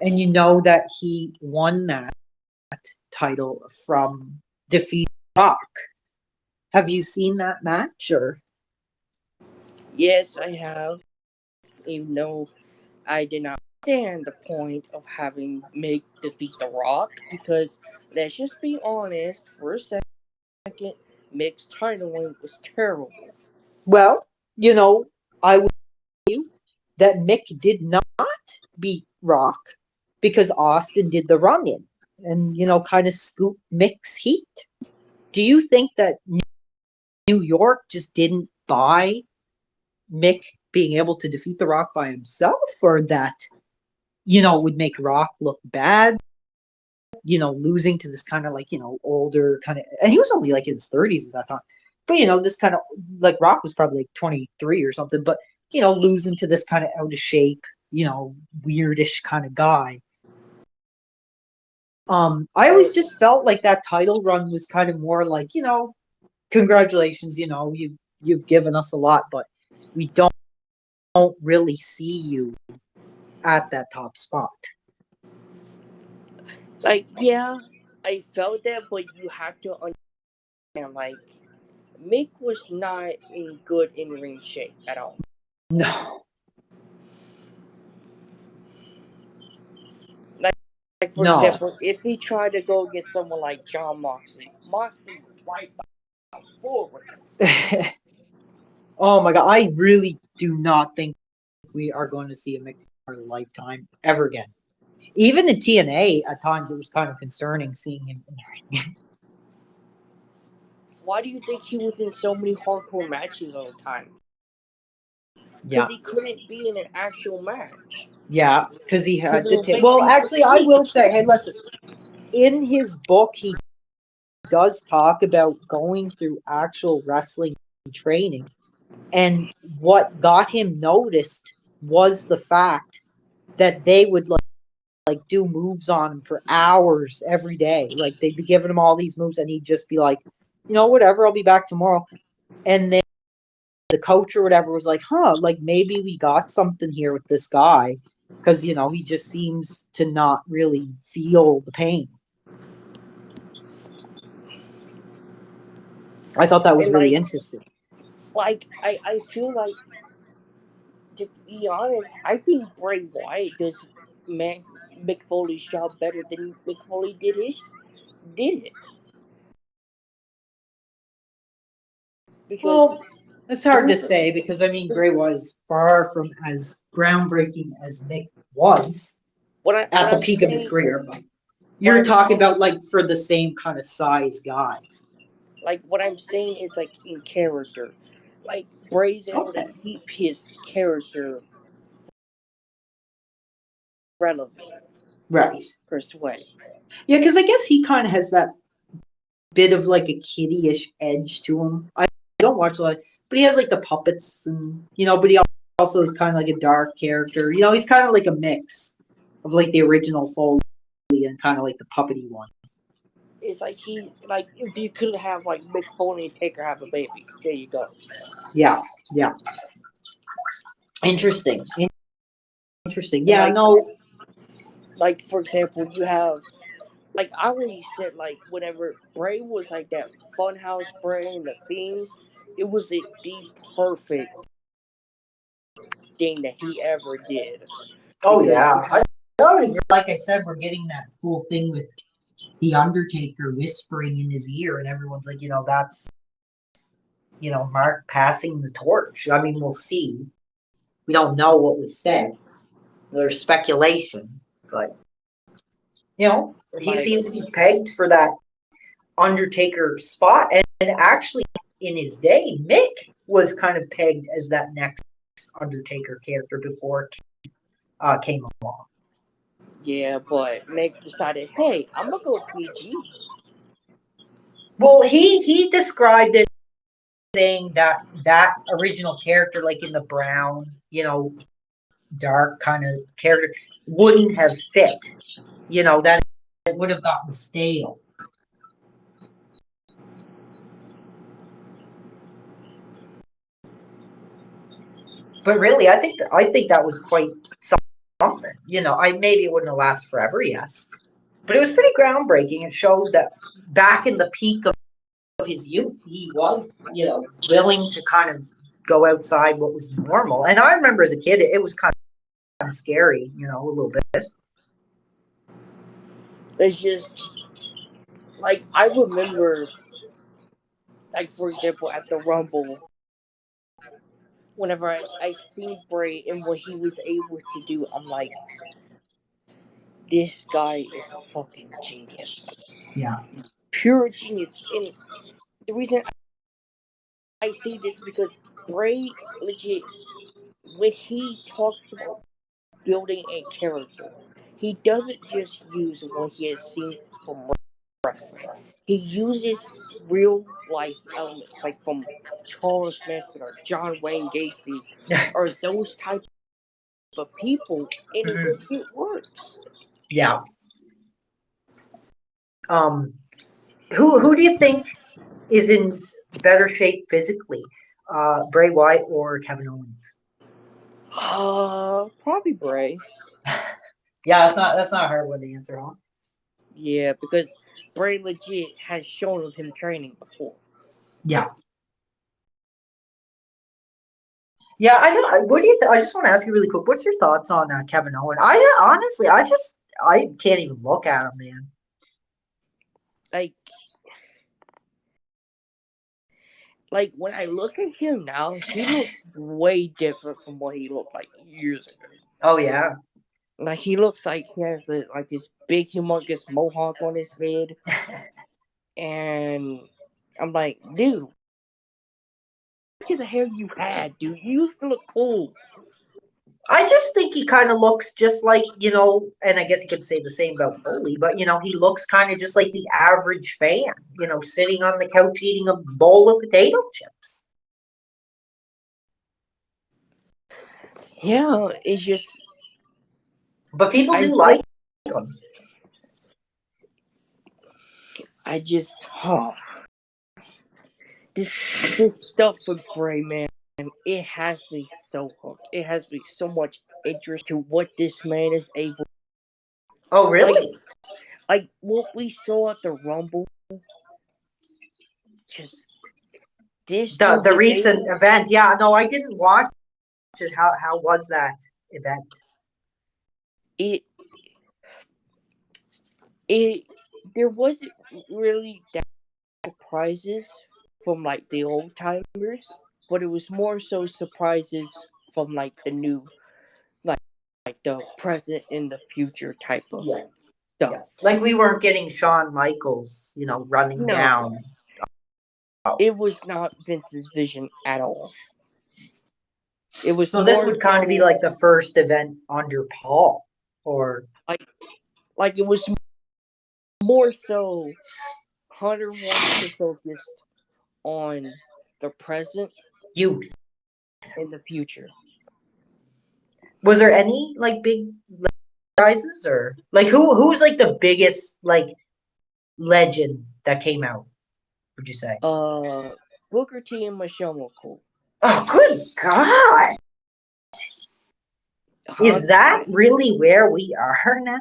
And you know that he won that title from defeat Rock. Have you seen that match or? Yes, I have. Even though I did not understand the point of having Mick defeat The Rock, because let's just be honest, for a second, Mick's title win was terrible. Well, you know, I would argue that Mick did not beat Rock because Austin did the run in and, you know, kind of scoop Mick's heat. Do you think that New York just didn't buy Mick being able to defeat The Rock by himself, or that, you know, would make Rock look bad? You know, losing to this kind of like, you know, older kind of, and he was only like in his 30s at that time. But, you know, this kind of like Rock was probably like 23 or something, but, you know, losing to this kind of out of shape, you know, weirdish kind of guy. I always just felt like that title run was kind of more like, you know, congratulations, you know, you've given us a lot, but we don't really see you at that top spot. Like, yeah, I felt that, but you have to understand, like, Mick was not in good in ring shape at all. No. Like, for example, if he tried to go get someone like John Moxley would wipe out forward. Oh my god, I really do not think we are going to see a Mick for a lifetime ever again. Even in TNA, at times it was kind of concerning seeing him in the ring. Why do you think he was in so many hardcore matches all the time? Yeah. Because he couldn't be in an actual match. Yeah, because he had to take. Make Well, things actually, I look will say, hey, listen, in his book, he does talk about going through actual wrestling training. And what got him noticed was the fact that they would like do moves on him for hours every day. Like they'd be giving him all these moves, and he'd just be like, you know, whatever, I'll be back tomorrow. And then the coach or whatever was like, huh, like maybe we got something here with this guy. because he just seems to not really feel the pain. I thought that was really interesting. Like I feel like, to be honest, I think Bray Wyatt does Mick Foley's job better than Mick Foley did it. Because it's hard to say because Bray Wyatt is far from as groundbreaking as Mick was at the peak of his career. But you're talking about for the same kind of size guys. Like what I'm saying is in character, Bray's able to keep his character relevant, right? Per se. Yeah, because I guess he kind of has that bit of a kiddie-ish edge to him. I don't watch a lot, but he has the puppets and but he also is kind of a dark character. He's kind of a mix of the original Foley and kind of the puppety one. It's if you could have Mick Foley and Taker have a baby, there you go. Yeah. Interesting. Yeah, no. For example, you have I already said whenever Bray was that Funhouse Bray and the Fiend, it was the perfect thing that he ever did. Oh yeah, I already, like I said, we're getting that cool thing with the Undertaker whispering in his ear, and everyone's that's Mark passing the torch. We'll see. We don't know what was said. There's speculation, but he seems to be pegged for that Undertaker spot, and actually, in his day, Mick was kind of pegged as that next Undertaker character before came along. Yeah, but Mick decided, hey, I'm gonna go PG. Well, he described it saying that original character, in the brown, dark kind of character, wouldn't have fit. That it would have gotten stale. But really, I think that was quite something. Maybe it wouldn't have lasted forever, yes, but it was pretty groundbreaking. It showed that back in the peak of his youth, he was, willing to kind of go outside what was normal. And I remember as a kid, it was kind of scary, a little bit. It's just I remember, for example, at the Rumble, whenever I seen Bray and what he was able to do, I'm like, this guy is a fucking genius. Yeah. Pure genius. And the reason I say this is because Bray, legit, when he talks about building a character, he doesn't just use what he has seen from wrestling. He uses real life elements, from Charles Manson or John Wayne Gacy, or those type of people, and it works. Yeah. Who do you think is in better shape physically, Bray Wyatt or Kevin Owens? Probably Bray. Yeah, that's not a hard one to answer, huh? Yeah, because Bray legit has shown of him training before. Yeah. Yeah, I don't. What do you? I just want to ask you really quick. What's your thoughts on Kevin Owens? Honestly, I can't even look at him, man. When I look at him now, he looks way different from what he looked like years ago. Oh yeah. He looks like he has this big humongous mohawk on his head. And I'm like, dude, look at the hair you had, dude. You used to look cool. I just think he kind of looks just like, and I guess you could say the same about Foley, but, he looks kind of just like the average fan, sitting on the couch eating a bowl of potato chips. Yeah, it's just... But people do like him. This stuff with Bray, man, it has me so hooked. It has me so much interest to what this man is able. Oh, really? Like what we saw at the Rumble. Just this The recent event. Yeah, no, I didn't watch it. How was that event? There wasn't really that surprises from like the old timers, but it was more so surprises from like the new, like the present and the future type of stuff. Yeah. Like we weren't getting Shawn Michaels, running down. It was not Vince's vision at all. It was so this would kind of be like the first event under Paul, or like it was more so. Hunter wants to focus on the present, youth, and the future. Was there any like big prizes, or like who's like the biggest like legend that came out? Would you say? Booker T and Michelle McCool. Oh, good God! Is that really where we are now?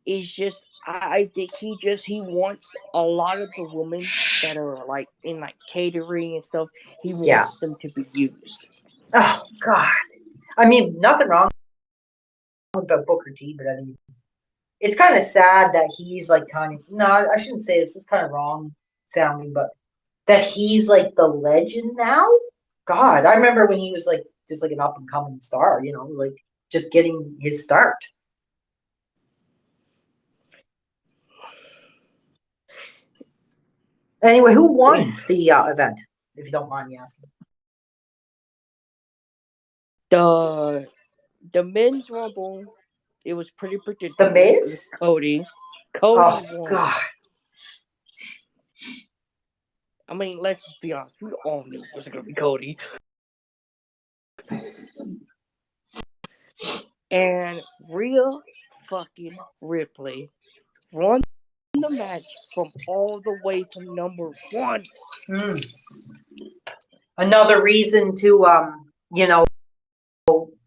It's just I think he wants a lot of the women that are like in like catering and stuff. He wants them to be used. Oh God! I mean, nothing wrong about Booker T, but I mean, it's kind of sad that he's like no, I shouldn't say this. It's kind of wrong sounding, but that he's like the legend now. God, I remember when he was like just like an up and coming star, like just getting his start. Anyway, who won the event, if you don't mind me asking? The men's rumble, it was pretty predictable. The Miz? Cody oh, won. God. I mean, let's just be honest. We all knew it was going to be Cody. And Rhea fucking Ripley won the match from all the way from number 1. Another reason to,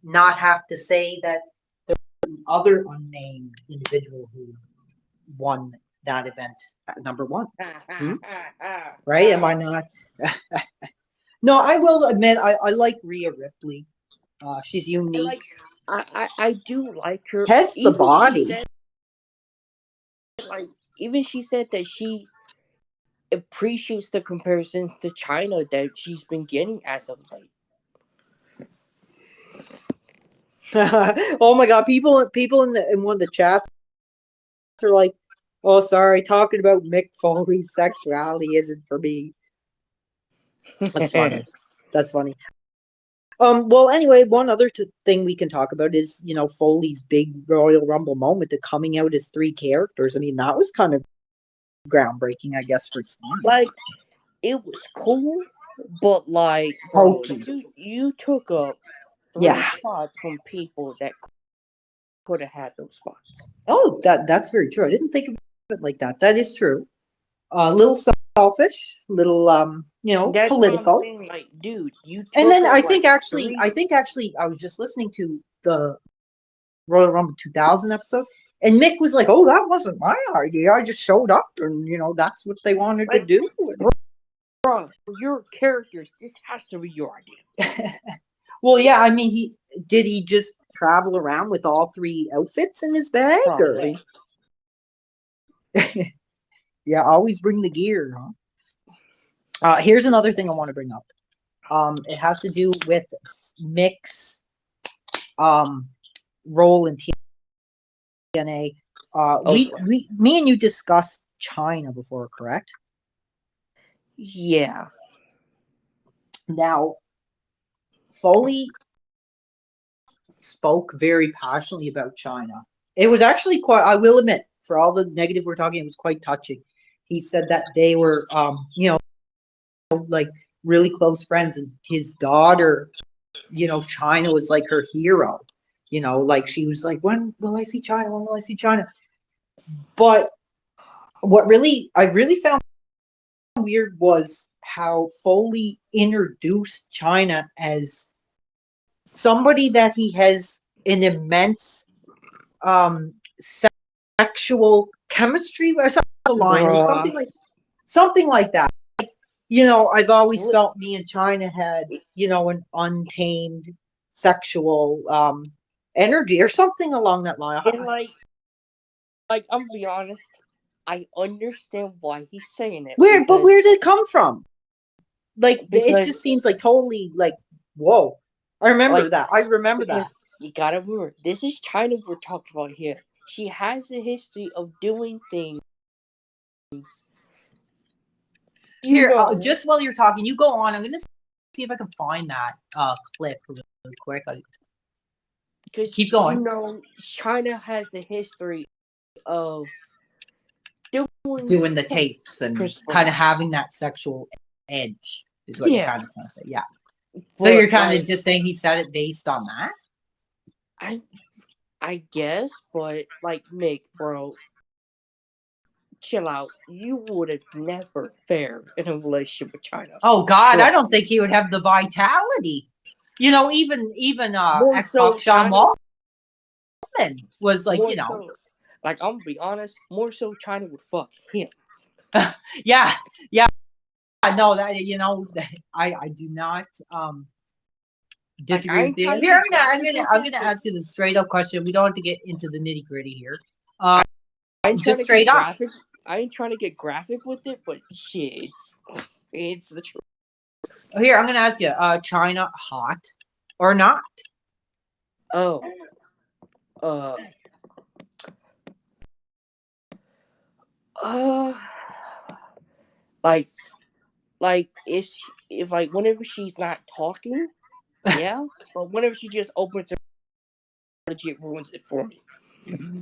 not have to say that there was other unnamed individual who won that event at number 1. Right? Am I not? No, I will admit I like Rhea Ripley. She's unique. I do like her. Has the body. She said that she appreciates the comparisons to China that she's been getting as of late. Oh my God! People in one of the chats are like, "Oh, sorry, talking about Mick Foley's sexuality isn't for me." That's funny. That's funny. Well, anyway, one other thing we can talk about is, Foley's big Royal Rumble moment, the coming out as 3 characters. I mean, that was kind of groundbreaking, I guess, for its time. Like, it was cool, but like, bro, you took up 3 spots from people that could have had those spots. Oh, that's very true. I didn't think of it like that. That is true. A little selfish, little that's political. What I'm saying. Like, dude, you. And then I think actually, I was just listening to the Royal Rumble 2000 episode, and Mick was like, "Oh, that wasn't my idea. I just showed up, and that's what they wanted to do." Bro, your characters, this has to be your idea. Well, yeah. I mean, he just travel around with all 3 outfits in his bag, probably. Or yeah, always bring the gear, huh? Here's another thing I want to bring up. It has to do with Mick's role in TNA. Me and you discussed China before, correct? Yeah. Now, Foley spoke very passionately about China. It was actually quite, I will admit, for all the negative we're talking, it was quite touching. He said that they were, like really close friends, and his daughter, China was like her hero. Like she was like, "When will I see China? When will I see China?" But what I really found weird was how Foley introduced China as somebody that he has an immense sexual chemistry or something line or something like that. You know, I've always felt me and China had, you know, an untamed sexual energy or something along that line. And like I'm gonna be honest, I understand why he's saying it. But where did it come from? Like, it just seems like totally like, whoa. I remember that. I remember that. You gotta remember, this is China we're talking about here. She has a history of doing things. Here, just while you're talking, you go on. I'm gonna see if I can find that clip really quick. Because keep going. You know, China has a history of doing the tapes and kind of having that sexual edge is what you're kind of trying to say. Yeah. So you're kind of just saying he said it based on that? I guess, but like, Mick, bro, chill out. You would have never fared in a relationship with China. Oh God, I don't think he would have the vitality. You know, even Xbox Sean Waltman was like, you know. Like, I'm gonna be honest, more so China would fuck him. Yeah. No, that, you know, I do not disagree with you. Here, I'm gonna ask you the straight up question. We don't have to get into the nitty gritty here. Just straight up. I ain't trying to get graphic with it, but shit, it's the truth. Here, I'm gonna ask you, China hot or not? Oh. Like if like whenever she's not talking, yeah, but whenever she just opens her, legit ruins it for me.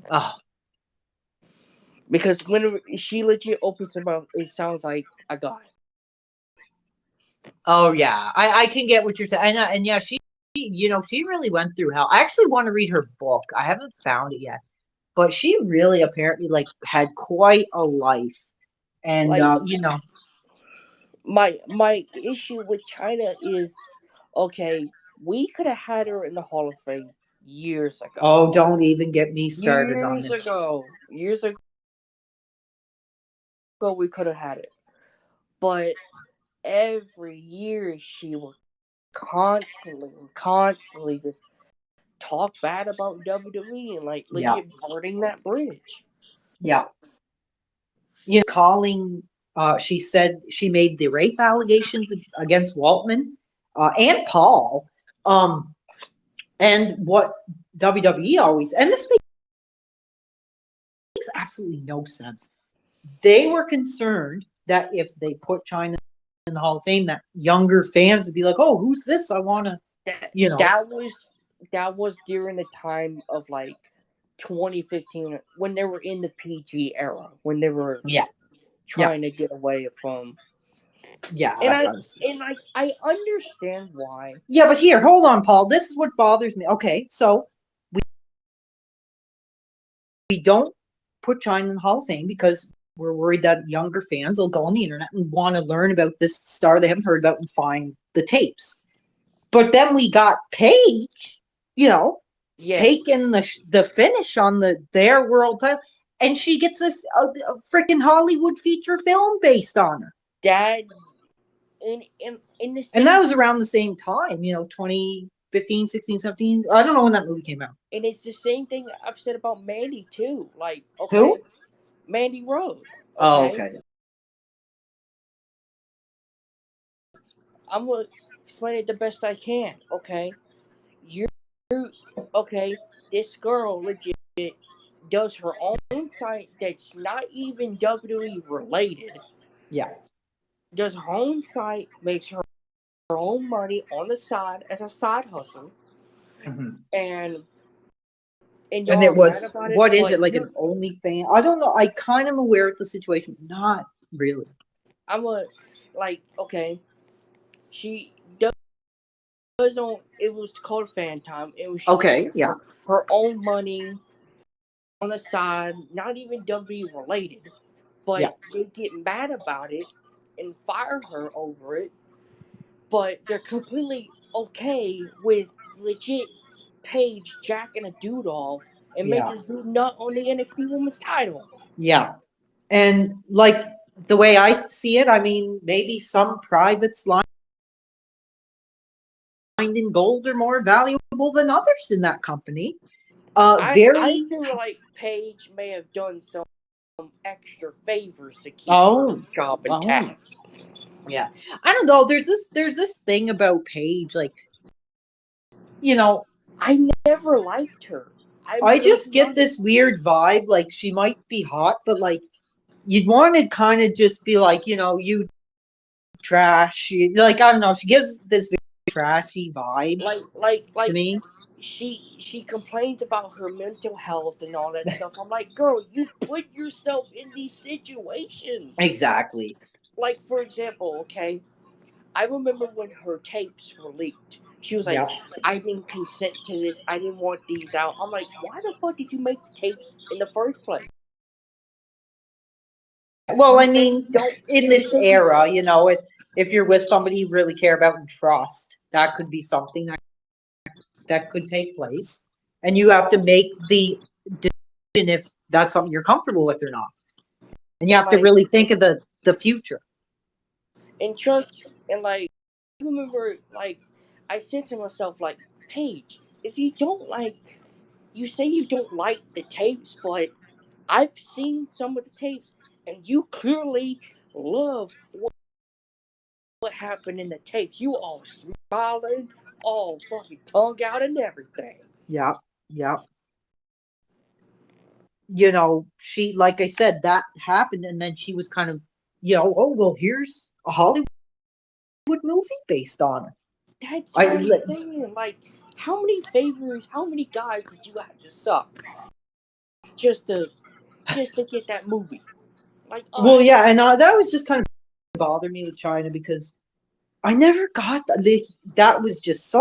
Oh, because whenever she legit opens her mouth, it sounds like a guy. Oh yeah, I can get what you're saying, and yeah, she really went through hell. I actually want to read her book. I haven't found it yet, but she really apparently like had quite a life, and you know. My issue with China is, okay, we could have had her in the Hall of Fame years ago. Oh, don't even get me started on it. Years ago, we could have had it, but every year she would constantly just talk bad about WWE and like legit burning that bridge. Yeah. You know, calling. She said she made the rape allegations against Waltman and Paul. And what WWE always, and this makes absolutely no sense. They were concerned that if they put China in the Hall of Fame, that younger fans would be like, "Oh, who's this? I want to," you know. That was during the time of like 2015 when they were in the PG era, when they were trying to get away from. Yeah, and I understand why. Yeah, but here, hold on, Paul. This is what bothers me. Okay, so we don't put China in the Hall of Fame because we're worried that younger fans will go on the internet and want to learn about this star they haven't heard about and find the tapes. But then we got Paige, you know, taking the finish on their world title, and she gets a freaking Hollywood feature film based on her. And that was around the same time, you know, 2015, 16, 17. I don't know when that movie came out. And it's the same thing I've said about Mandy too. Like, okay, who? Mandy Rose. Okay? Oh, okay. I'm gonna explain it the best I can. Okay, this girl legit does her own site that's not even WWE related. Yeah. Does her own site, makes her own money on the side as a side hustle. Mm-hmm. And it was, what is it, like an OnlyFans? I don't know. I kind of aware of the situation. Not really. Okay, she does on, it was called Fan Time. It was her own money on the side, not even WWE related, but they get mad about it and fire her over it. But they're completely okay with legit Paige jacking a dude off and making the dude nut on the NXT Women's title. Yeah. And like the way I see it, I mean, maybe some privates lined in gold are more valuable than others in that company. I feel like Paige may have done some extra favors to keep her job intact. Yeah. I don't know. There's this thing about Paige, like, you know, I never liked her. I just get this weird vibe, like she might be hot, but like you'd want to kind of just be like, you know, you trash. Like, I don't know. She gives this very trashy vibe to me. She complains about her mental health and all that stuff. I'm like, girl, you put yourself in these situations. Exactly. Like, for example, okay, I remember when her tapes were leaked. She was like, I didn't consent to this. I didn't want these out. I'm like, why the fuck did you make the tapes in the first place? Well, I mean, in this era, you know, if you're with somebody you really care about and trust, that could be something that could take place. And you have to make the decision if that's something you're comfortable with or not. And you have to really think of the future. And trust, and like, I remember, like, I said to myself, like, Paige, if you don't like, you say you don't like the tapes, but I've seen some of the tapes, and you clearly love what happened in the tapes. You all smiling, all fucking tongue out and everything. Yeah, yeah. You know, she, like I said, that happened, and then she was kind of, you know, oh, well, here's a Hollywood movie based on it. That's what I'm saying. Like, how many guys did you have to suck just to get that movie? Like, well, yeah, and that was just kind of bothered me with China because I never got that was just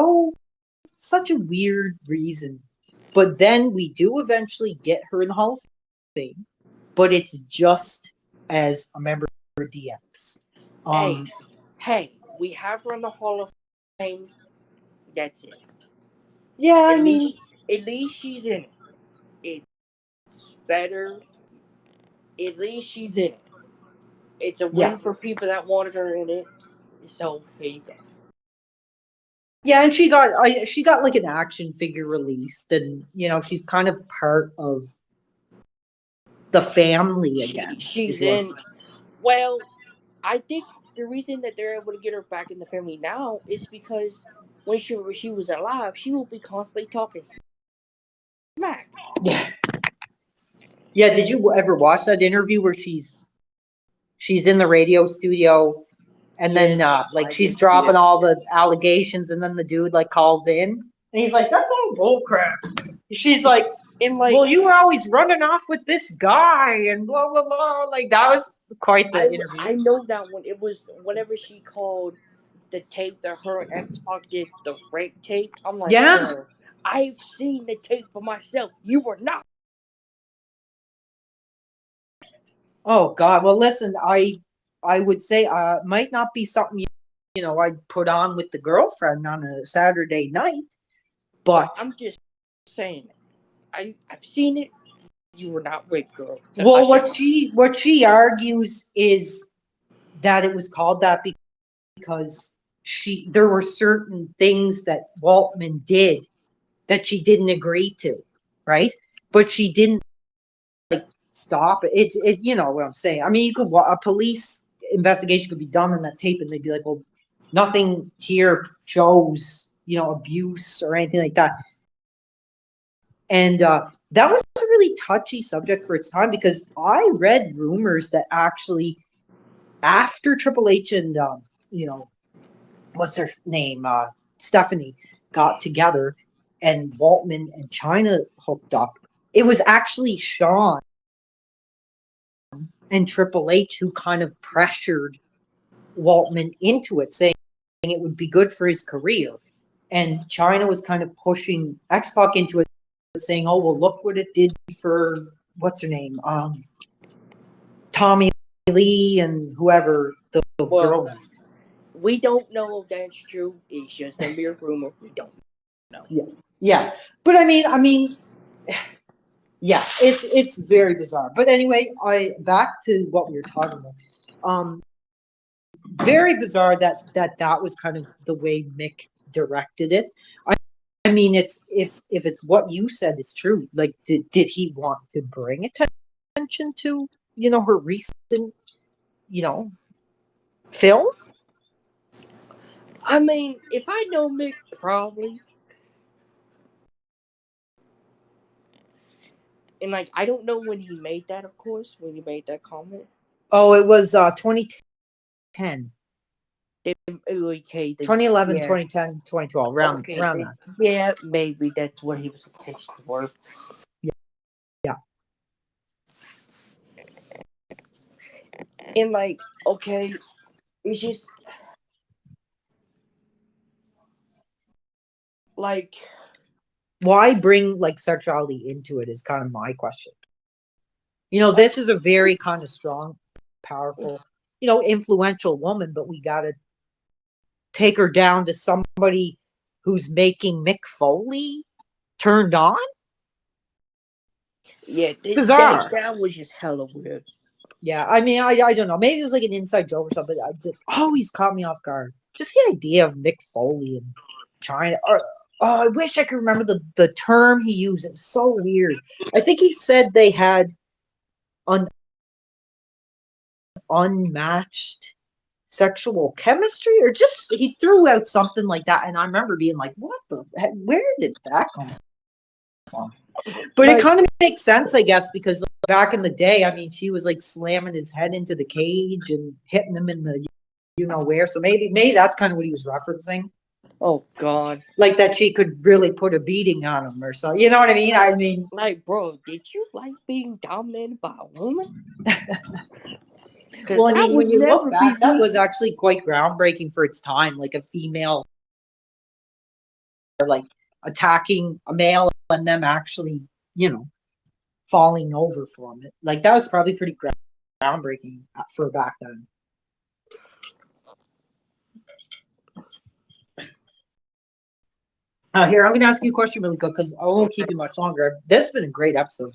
such a weird reason. But then we do eventually get her in the Hall of Fame, but it's just as a member of DX. Hey, we have her in the Hall of Fame. That's it. Yeah, at least she's in it. It's better. At least she's in it. It's a win for people that wanted her in it. So here you go. Yeah, and she got like an action figure released, and you know she's kind of part of the family again. She's in. Well, I think the reason that they're able to get her back in the family now is because when she was alive, she will be constantly talking smack. Yeah. Yeah. Did you ever watch that interview where she's in the radio studio? And then, like, she's dropping all the allegations, and then the dude like calls in, and he's like, "That's all bullcrap." She's like, "Well, you were always running off with this guy, and blah blah blah." Like that was quite the interview. I know that one. It was whenever she called the tape that her and X-Pac did, the rape tape. I'm like, sir, I've seen the tape for myself. You were not. Oh God. Well, listen, I would say might not be something you know I'd put on with the girlfriend on a Saturday night, but I'm just saying, I've seen it. You were not raped, girl. Well, what she argues is that it was called that because there were certain things that Waltman did that she didn't agree to, right? But she didn't like stop it. It you know what I'm saying. I mean, you could a police investigation could be done on that tape, and they'd be like, well, nothing here shows abuse or anything like that. And that was a really touchy subject for its time because I read rumors that actually after Triple H and what's her name, Stephanie got together and Waltman and China hooked up, it was actually Shawn and Triple H who kind of pressured Waltman into it, saying it would be good for his career. And China was kind of pushing X-Pac into it, saying, oh, well, look what it did for, what's her name, Tommy Lee and whoever the girl is. We don't know if that's true. It's just a mere rumor. We don't. Yeah. But I mean, yeah, it's very bizarre. But anyway, back to what we were talking about. Very bizarre that was kind of the way Mick directed it. I mean, it's if it's what you said is true. Like, did he want to bring attention to her recent film? I mean, if I know Mick, probably. And like, I don't know when he made that. Of course, when he made that comment. Oh, it was 2010. Okay, 2011, yeah. 2010, 2012, around that. Yeah, maybe that's what he was attention for. Yeah. And like, okay, it's just like, why bring like sexuality into it is kind of my question. This is a very kind of strong, powerful, influential woman, but we gotta take her down to somebody who's making Mick Foley turned on. Yeah, bizarre. That was just hella weird. Yeah, I mean, I don't know. Maybe it was like an inside joke or something. It always caught me off guard. Just the idea of Mick Foley and China. I wish I could remember the term he used. It was so weird. I think he said they had unmatched sexual chemistry, or just he threw out something like that. And I remember being like, what the heck? Where did that come from? But it kind of makes sense, I guess, because back in the day, I mean, she was like slamming his head into the cage and hitting him in the where. So maybe that's kind of what he was referencing. Oh God! Like that she could really put a beating on him or so. You know what I mean? I mean, like, bro, did you like being dominated by a woman? Well, I mean, when you look back, that was actually quite groundbreaking for its time. Like a female, or like attacking a male and them actually, falling over from it. Like that was probably pretty groundbreaking for back then. Here, I'm going to ask you a question really quick because I won't keep you much longer. This has been a great episode.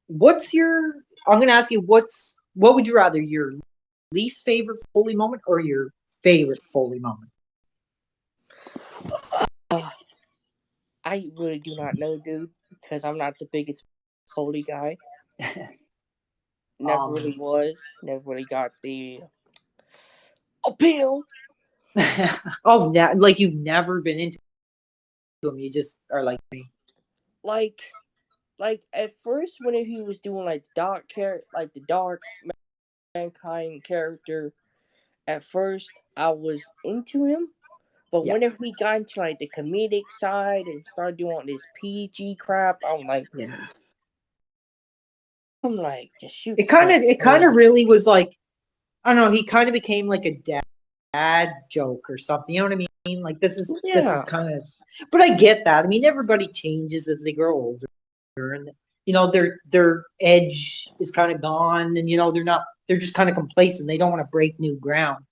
What's your? I'm going to ask you what would you rather, your least favorite Foley moment or your favorite Foley moment? I really do not know, dude, because I'm not the biggest Foley guy. Never really was. Never really got the appeal. Oh, like you've never been into them. You just are like me. Like at first when he was doing like the dark mankind character, at first I was into him, but whenever he got into like the comedic side and started doing this PG crap, I'm like, just shoot. It kind of really was like, I don't know. He kind of became like a dad joke or something. You know what I mean? Like this is kind of. But I get that. I mean, everybody changes as they grow older, and their edge is kind of gone, and they're just kind of complacent. They don't want to break new ground.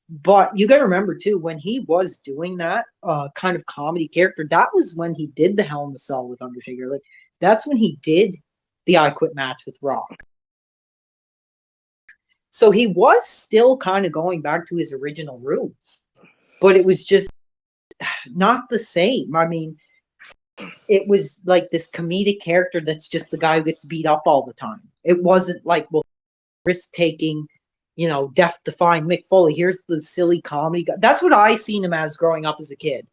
But you got to remember too, when he was doing that kind of comedy character, that was when he did the Hell in the Cell with Undertaker. Like that's when he did the I Quit match with Rock. So he was still kind of going back to his original roots, but it was just not the same. I mean, it was like this comedic character that's just the guy who gets beat up all the time. It wasn't like, well, risk-taking, death-defying Mick Foley. Here's the silly comedy guy. That's what I seen him as growing up as a kid.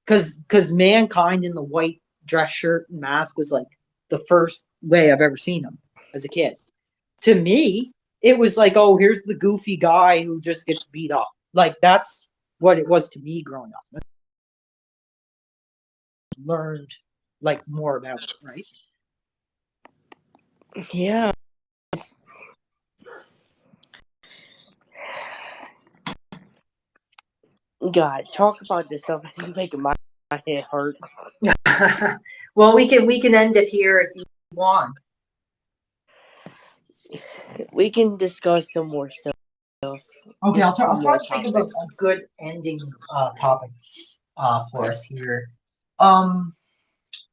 Because Mankind in the white dress shirt and mask was like the first way I've ever seen him as a kid. To me, it was like, oh, here's the goofy guy who just gets beat up. Like that's what it was to me growing up. Learned like more about it, right? Yeah. God, talk about this stuff is making my head hurt. Well, we can end it here if you want. We can discuss some more stuff. Okay, I'll try to think of a good ending topic. for us here.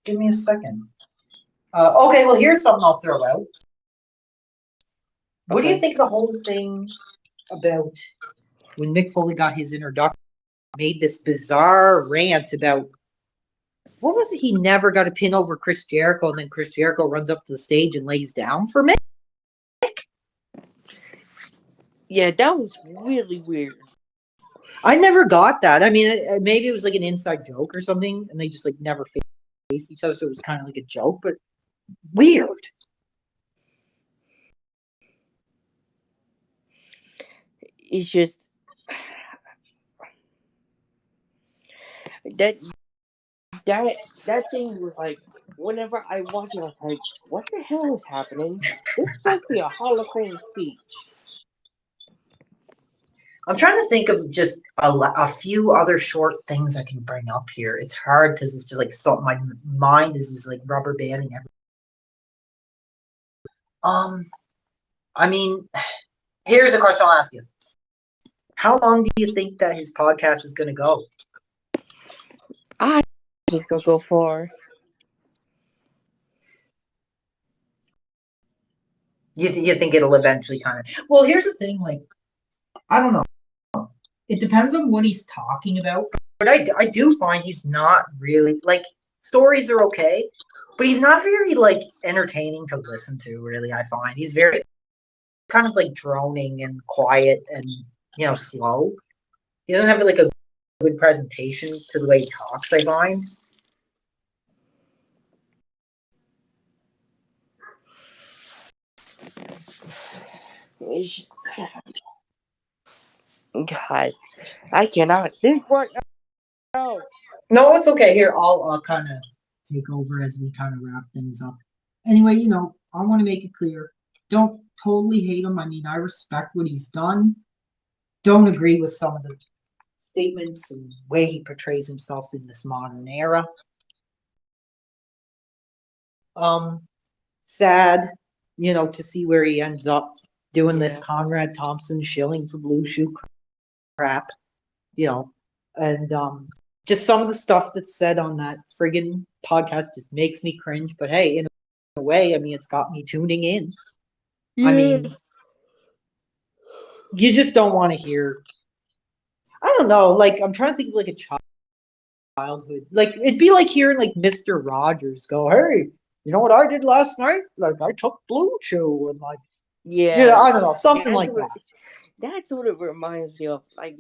Give me a second. Okay, well, here's something I'll throw out. What do you think of the whole thing about when Mick Foley got his introduction? Made this bizarre rant about what was it? He never got a pin over Chris Jericho, and then Chris Jericho runs up to the stage and lays down for Mick. Yeah, that was really weird. I never got that. I mean, maybe it was like an inside joke or something, and they just like never faced each other, so it was kind of like a joke, but weird. It's just that thing was like, whenever I watch it, I was like, what the hell is happening? This is supposed to be a Hall of Fame speech. I'm trying to think of just a few other short things I can bring up here. It's hard because it's just like so. My mind is just like rubber banding everything. I mean, here's a question I'll ask you. How long do you think that his podcast is going to go? I think it's going to go far. You think it'll eventually kind of... Well, here's the thing. Like, I don't know. It depends on what he's talking about. But I do find he's not really... Like, stories are okay. But he's not very, like, entertaining to listen to, really, I find. He's very kind of, like, droning and quiet and, you know, slow. He doesn't have, like, a good presentation to the way he talks, I find. God, I cannot think right now. No, it's okay. Here, I'll kind of take over as we kind of wrap things up. Anyway, you know, I want to make it clear. Don't totally hate him. I mean, I respect what he's done. Don't agree with some of the statements and way he portrays himself in this modern era. Sad, you know, to see where he ends up doing this Conrad Thompson shilling for blue shoe crap, you know, and just some of the stuff that's said on that friggin' podcast just makes me cringe. But hey, in a way, I mean, it's got me tuning in. Yeah. I mean, you just don't want to hear. I don't know. Like, I'm trying to think of like a childhood. Like, it'd be like hearing like Mr. Rogers go, "Hey, you know what I did last night? Like, I took Blue Chew and like, yeah, I don't know, something like that." That's what it reminds me of. Like,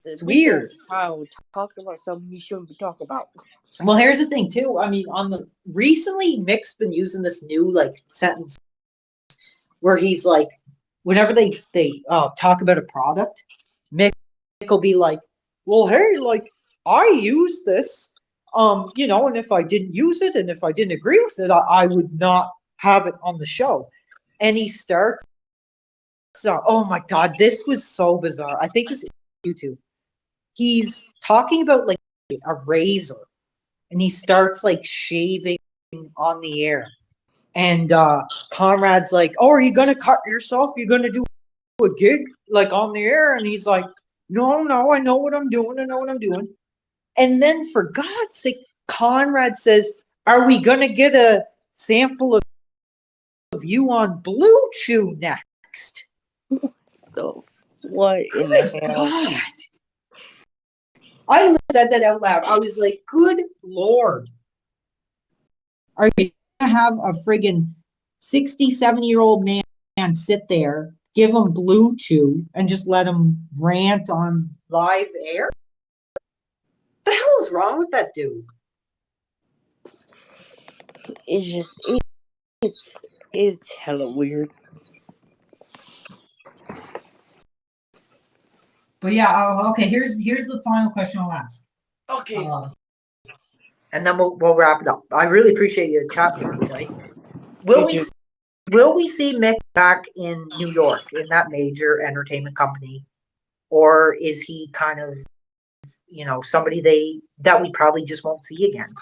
it's weird. Child talking about something he shouldn't be talking about. Well, here's the thing too. I mean, recently, Mick's been using this new like sentence where he's like, whenever they talk about a product, Mick will be like, "Well, hey, like I use this, you know, and if I didn't use it and if I didn't agree with it, I would not have it on the show." And he starts. So, oh my God, this was so bizarre. I think this is YouTube. He's talking about like a razor, and he starts like shaving on the air. And Conrad's like, "Oh, are you gonna cut yourself? You're gonna do a gig like on the air?" And he's like, No, I know what I'm doing. I know what I'm doing." And then, for God's sake, Conrad says, "Are we gonna get a sample of you on Blue Chew next?" So, what in the hell? God. I said that out loud. I was like, "Good Lord. Are you going to have a friggin' 67-year-old man sit there, give him Blue Chew, and just let him rant on live air? What the hell is wrong with that dude?" It's just, it's hella weird. But yeah, okay, here's the final question I'll ask. Okay. And then we'll wrap it up. I really appreciate you chatting with me today. Will we see Mick back in New York in that major entertainment company? Or is he kind of, you know, somebody that we probably just won't see again?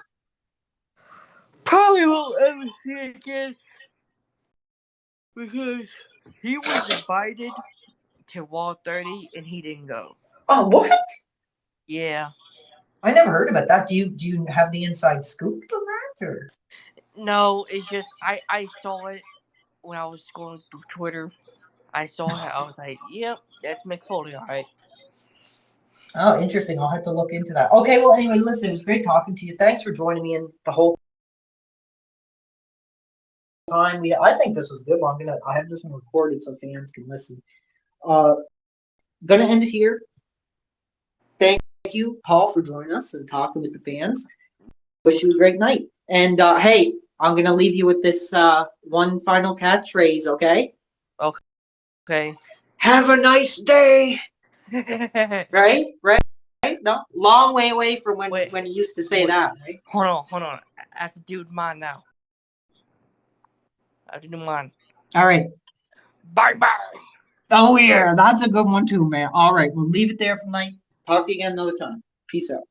Probably won't ever see again. Because he was invited to Wall 30 and he didn't go. Oh, what? Yeah. I never heard about that. Do you have the inside scoop on that, or? No, it's just I saw it when I was scrolling through Twitter. I saw it. I was like, "Yep, that's Mick Foley, all right." Oh, interesting. I'll have to look into that. Okay, well, anyway, listen, it was great talking to you. Thanks for joining me in the whole time. I think this was good. I have this one recorded so fans can listen. Gonna end it here. Thank you, Paul, for joining us and talking with the fans. Wish you a great night. And hey, I'm gonna leave you with this one final catchphrase, okay? Okay. Have a nice day. Right? No, long way away from when he used to say that. Right? Hold on. I have to do mine now. All right. Bye. Oh yeah, that's a good one too, man. All right, we'll leave it there for tonight. Talk to you again another time. Peace out.